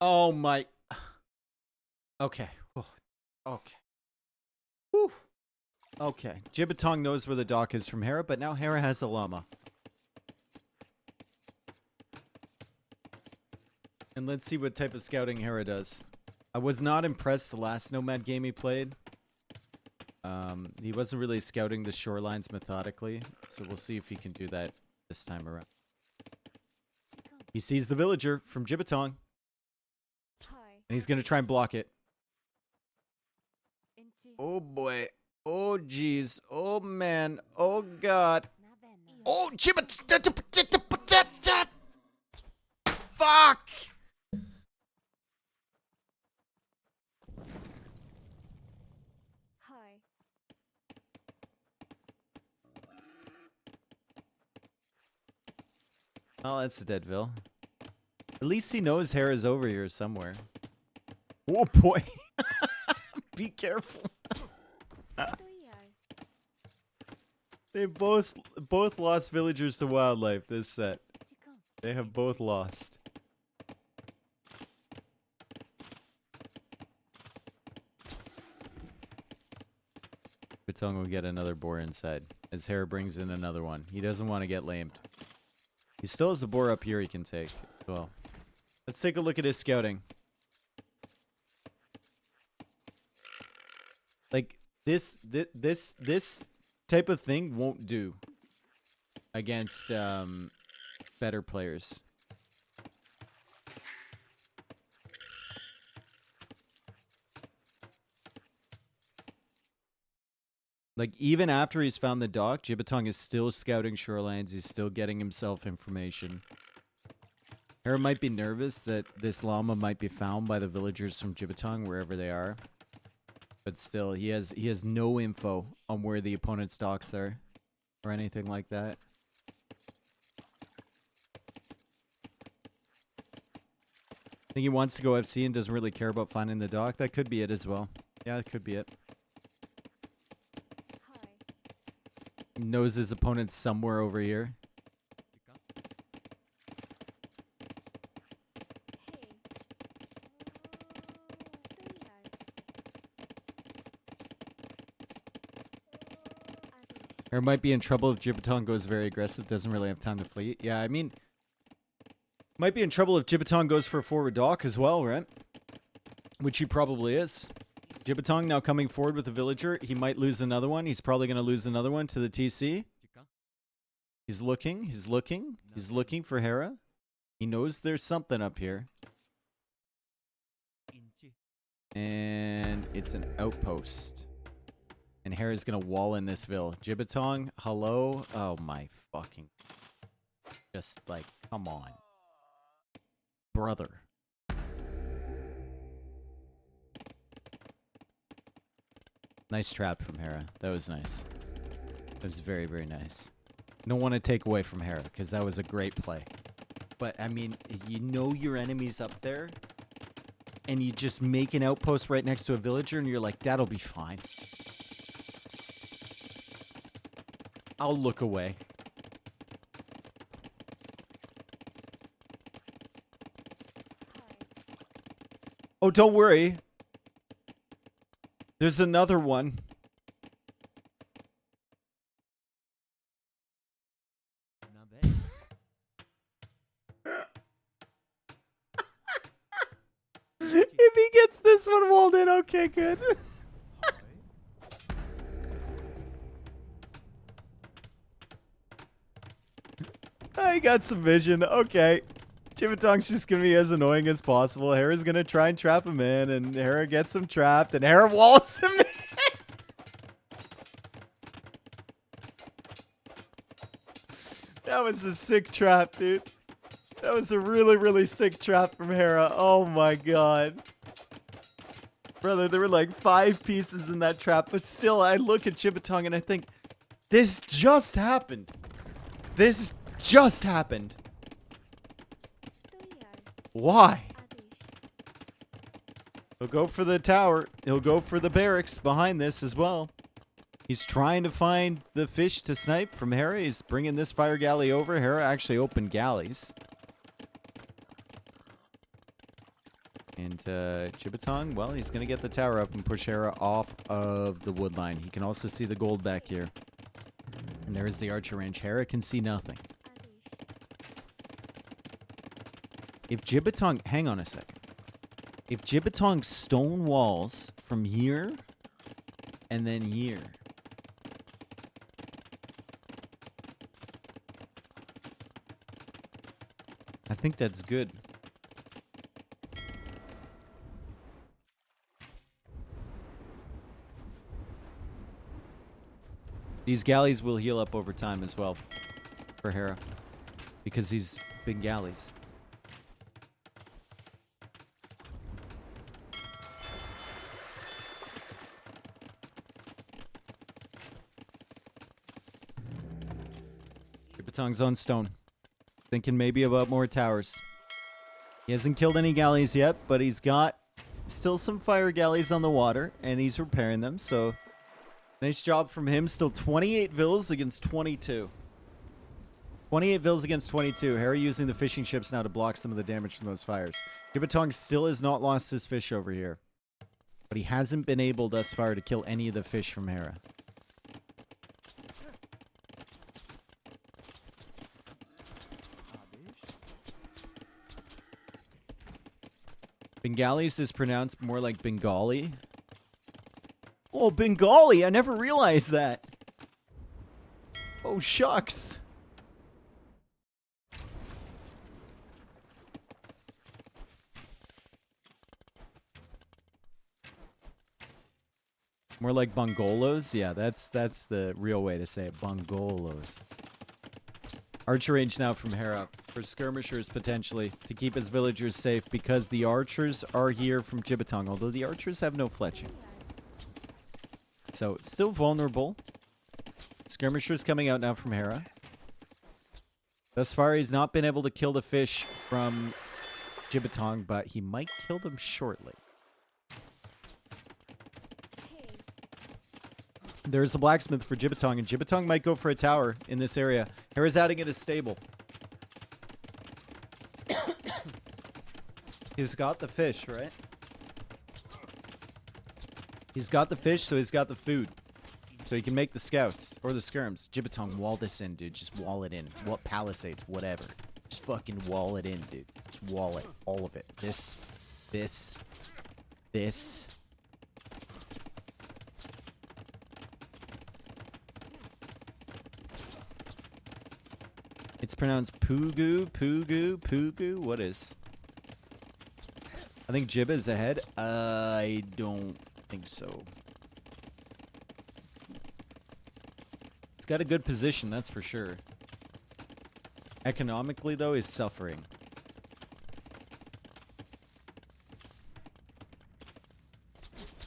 Oh my... Okay. Oh, okay. Whew. Okay. Jibatong knows where the dock is from Hera, but now Hera has a llama. And let's see what type of scouting Hera does. I was not impressed the last Nomad game he played. He wasn't really scouting the shorelines methodically, so we'll see if he can do that this time around. He sees the villager from Jibatong, and he's going to try and block it. Oh boy. Oh jeez. Oh man. Oh god. Oh Jibatong. Fuck! Oh, that's a Deadville. At least he knows Hera's over here somewhere. Oh boy. Be careful. They both lost villagers to wildlife this set. They have both lost. Jibatong will get another boar inside as Hera brings in another one. He doesn't want to get lamed. He still has a boar up here he can take as well. Let's take a look at his scouting. Like this type of thing won't do against better players. Like, even after he's found the dock, Jibatong is still scouting shorelines. He's still getting himself information. Hera might be nervous that this llama might be found by the villagers from Jibatong, wherever they are. But still, he has no info on where the opponent's docks are or anything like that. I think he wants to go FC and doesn't really care about finding the dock. That could be it as well. Yeah, that could be it. Knows his opponent's somewhere over here. Or might be in trouble if Jibatong goes very aggressive, doesn't really have time to fleet. Yeah, I mean, might be in trouble if Jibatong goes for a forward dock as well, right? Which he probably is. Jibatong now coming forward with a villager. He might lose another one. He's probably going to lose another one to the TC. He's looking. He's looking. He's looking for Hera. He knows there's something up here. And it's an outpost. And Hera's going to wall in this ville. Jibatong, hello? Oh my fucking... Just like, come on. Brother. Nice trap from Hera. That was nice. That was very, very nice. Don't want to take away from Hera because that was a great play. But, I mean, you know your enemy's up there and you just make an outpost right next to a villager and you're like, that'll be fine. I'll look away. Oh, don't worry. There's another one. If he gets this one walled in, okay, good. I got some vision. Okay. Jibatong's just gonna be as annoying as possible. Hera's gonna try and trap him in, and Hera gets him trapped, and Hera walls him in. That was a sick trap, dude. That was a really, really sick trap from Hera. Oh my god. Brother, there were like 5 pieces in that trap, but still, I look at Jibatong and I think, this just happened. This just happened. Why? He'll go for the tower. He'll go for the barracks behind this as well. He's trying to find the fish to snipe from Hera. He's bringing this fire galley over. Hera actually opened galleys. And Jibatong, well, he's going to get the tower up and push Hera off of the wood line. He can also see the gold back here. And there is the archer range. Hera can see nothing. If Jibatong, hang on a second. If Jibatong stone walls from here and then here. I think that's good. These galleys will heal up over time as well for Hera. Because these big galleys. Jibatong's on stone. Thinking maybe about more towers. He hasn't killed any galleys yet, but he's got still some fire galleys on the water, and he's repairing them, so nice job from him. Still 28 vills against 22. 28 vills against 22. Hera using the fishing ships now to block some of the damage from those fires. Jibatong still has not lost his fish over here, but he hasn't been able thus far to kill any of the fish from Hera. Bengalis is pronounced more like Bengali. Oh, Bengali! I never realized that. Oh, shucks. More like Bongolos? Yeah, that's the real way to say it. Bongolos. Archer range now from Hera for skirmishers potentially to keep his villagers safe because the archers are here from Jibatong, although the archers have no fletching. So still vulnerable. Skirmishers coming out now from Hera. Thus far he's not been able to kill the fish from Jibatong, but he might kill them shortly. There's a blacksmith for Jibatong, and Jibatong might go for a tower in this area. Hera's adding it as stable. He's got the fish, right? He's got the fish, so he's got the food. So he can make the scouts, or the skirms. Jibatong, wall this in, dude. Just wall it in. What palisades, whatever. Just fucking wall it in, dude. Just wall it. All of it. This. It's pronounced Pugu. What is? I think Jib is ahead. I don't think so. It's got a good position, that's for sure. Economically, though, is suffering.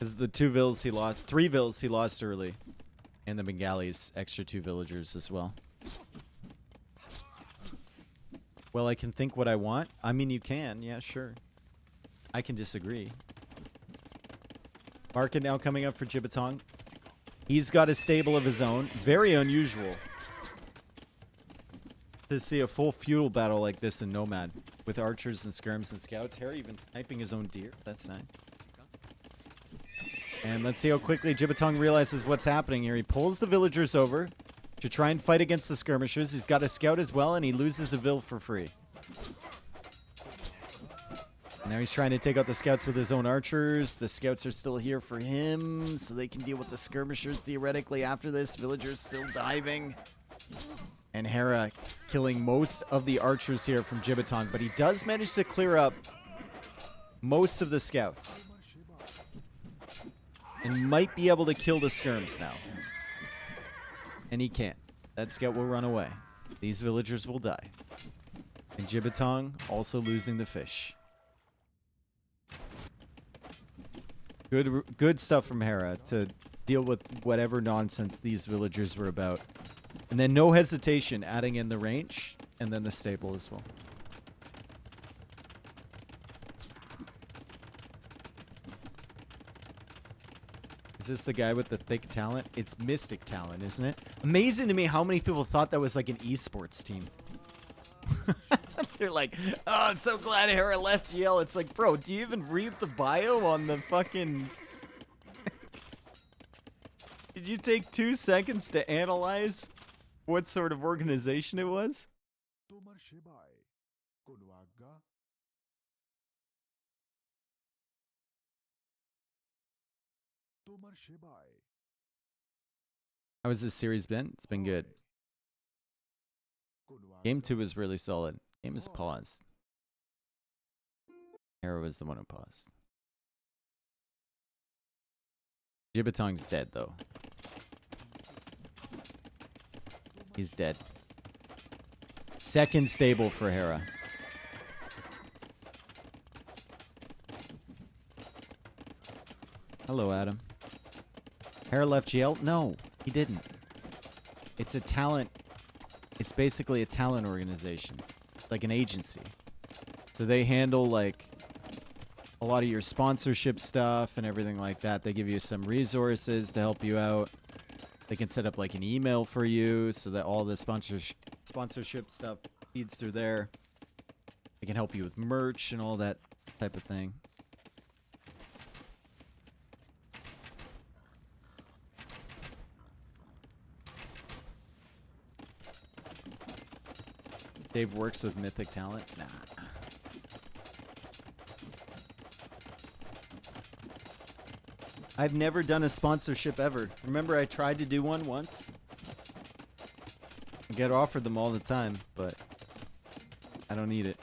Because the 2 vills he lost, 3 vills he lost early. And the Bengali's extra 2 villagers as well. Well, I can think what I want. I mean, you can. Yeah, sure. I can disagree. Market now coming up for Jibatong. He's got a stable of his own. Very unusual to see a full feudal battle like this in Nomad. With archers and skirms and scouts. Hera even sniping his own deer. That's nice. And let's see how quickly Jibatong realizes what's happening here. He pulls the villagers over to try and fight against the skirmishers. He's got a scout as well, and he loses a vill for free. Now he's trying to take out the scouts with his own archers. The scouts are still here for him, so they can deal with the skirmishers theoretically after this. Villagers still diving. And Hera killing most of the archers here from Jibatong, but he does manage to clear up most of the scouts. And might be able to kill the skirms now. And he can't. That scout will run away. These villagers will die. And Jibatong also losing the fish. Good stuff from Hera to deal with whatever nonsense these villagers were about. And then no hesitation adding in the range and then the stable as well. Is this the guy with the thick talent? It's Mystic talent, isn't it? Amazing to me how many people thought that was like an esports team. They're like, oh, I'm so glad Hera left Yale. It's like, bro, do you even read the bio on the fucking... Did you take 2 seconds to analyze what sort of organization it was? How has this series been? It's been good. Game 2 was really solid. Game is paused. Hera was the one who paused. Jibatong's dead, though. He's dead. Second stable for Hera. Hello, Adam. Hera left Yale? No, he didn't. It's a talent. It's basically a talent organization. Like an agency. So they handle, like, a lot of your sponsorship stuff and everything like that. They give you some resources to help you out. They can set up, like, an email for you so that all the sponsorship stuff feeds through there. They can help you with merch and all that type of thing. Dave works with Mythic Talent? Nah. I've never done a sponsorship ever. Remember, I tried to do one once? I get offered them all the time, but I don't need it.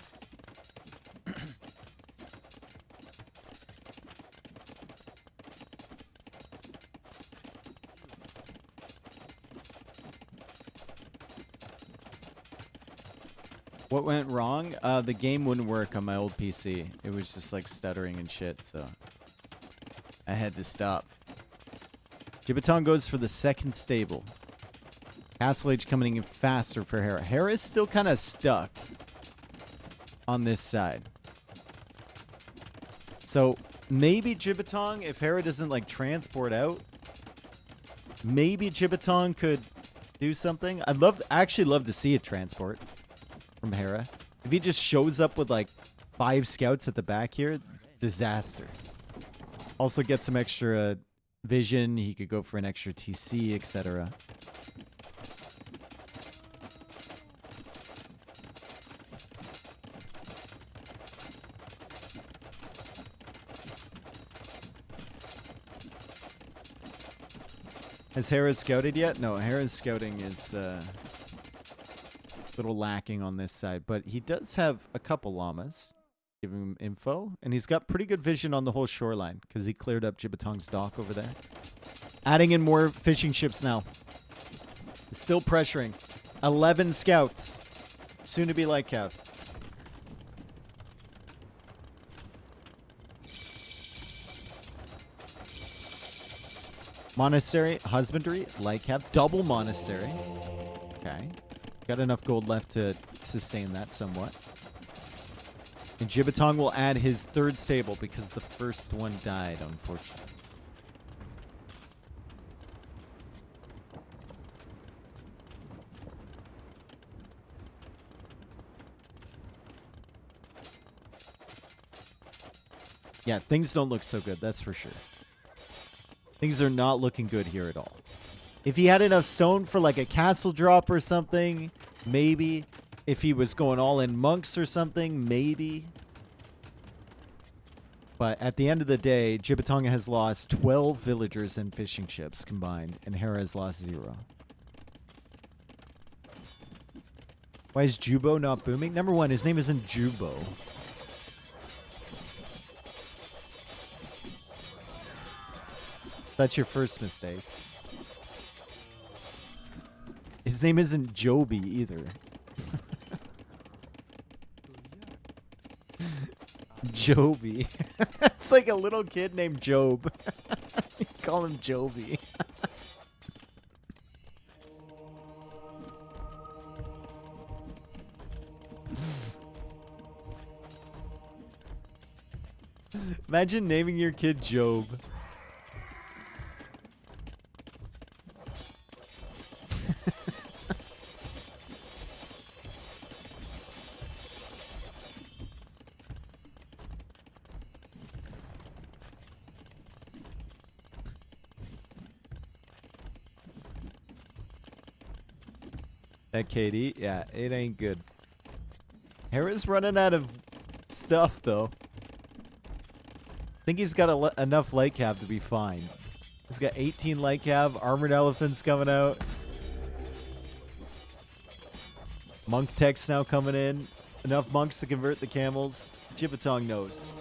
What went wrong? The game wouldn't work on my old PC. It was just like stuttering and shit, so I had to stop. Jibatong goes for the second stable. Castle Age coming in faster for Hera. Hera is still kind of stuck on this side. So maybe Jibatong, if Hera doesn't like transport out, maybe Jibatong could do something. I'd actually love to see a transport from Hera. If he just shows up with like 5 scouts at the back here, disaster. Also get some extra vision. He could go for an extra TC, etc. Has Hera scouted yet? No, Hera's scouting is a little lacking on this side, but he does have a couple llamas giving him info, and he's got pretty good vision on the whole shoreline because he cleared up Jibatong's dock over there. Adding in more fishing ships now. Still pressuring. 11 scouts. Soon to be like Cav. Monastery, husbandry, light cap, double monastery. Okay. Got enough gold left to sustain that somewhat. And Jibatong will add his third stable because the first one died, unfortunately. Yeah, things don't look so good, that's for sure. Things are not looking good here at all. If he had enough stone for like a castle drop or something, maybe. If he was going all in monks or something, maybe. But at the end of the day, Jibatong has lost 12 villagers and fishing ships combined, and Hera has lost 0. Why is Jubo not booming? Number one, his name isn't Jubo. That's your first mistake. His name isn't Joby either. Joby. It's like a little kid named Job. You call him Joby. Imagine naming your kid Job. That KD, yeah, it ain't good. Hera's running out of stuff, though. I think he's got enough light cab to be fine. He's got 18 light cab, armored elephants coming out. Monk tech's now coming in. Enough monks to convert the camels. Jibatong knows.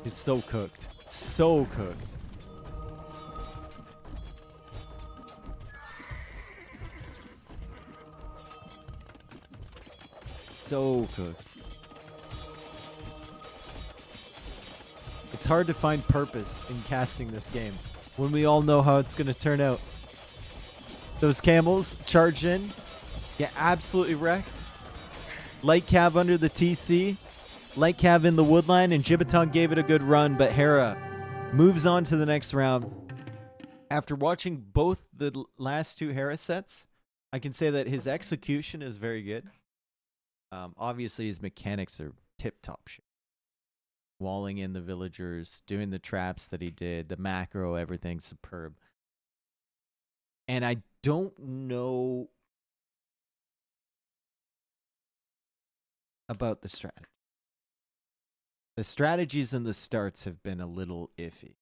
He's so cooked. So cooked. So cooked. It's hard to find purpose in casting this game when we all know how it's going to turn out. Those camels charge in, get absolutely wrecked. Light cab under the TC, light cab in the woodline, and Jibatong gave it a good run, but Hera moves on to the next round. After watching both the last two Hera sets, I can say that his execution is very good. Obviously, his mechanics are tip-top shit. Walling in the villagers, doing the traps that he did, the macro, everything's superb. And I don't know about the strategy. The strategies and the starts have been a little iffy.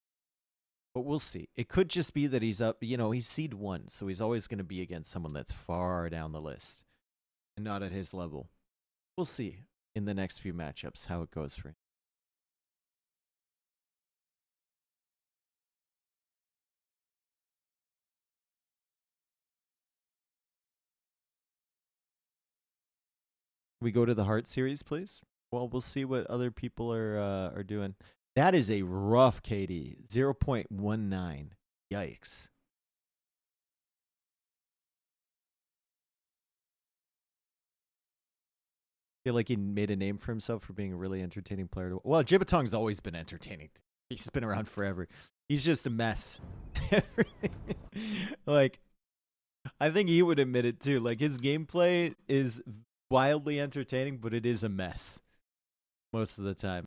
But we'll see. It could just be that he's up, he's seed 1, so he's always going to be against someone that's far down the list and not at his level. We'll see in the next few matchups how it goes for him. We go to the Heart series, please. Well, we'll see what other people are doing. That is a rough KD, 0.19. Yikes. Feel like he made a name for himself for being a really entertaining player. Well, Jibatong's always been entertaining. He's been around forever. He's just a mess. Like, I think he would admit it too. Like, his gameplay is wildly entertaining, but it is a mess most of the time.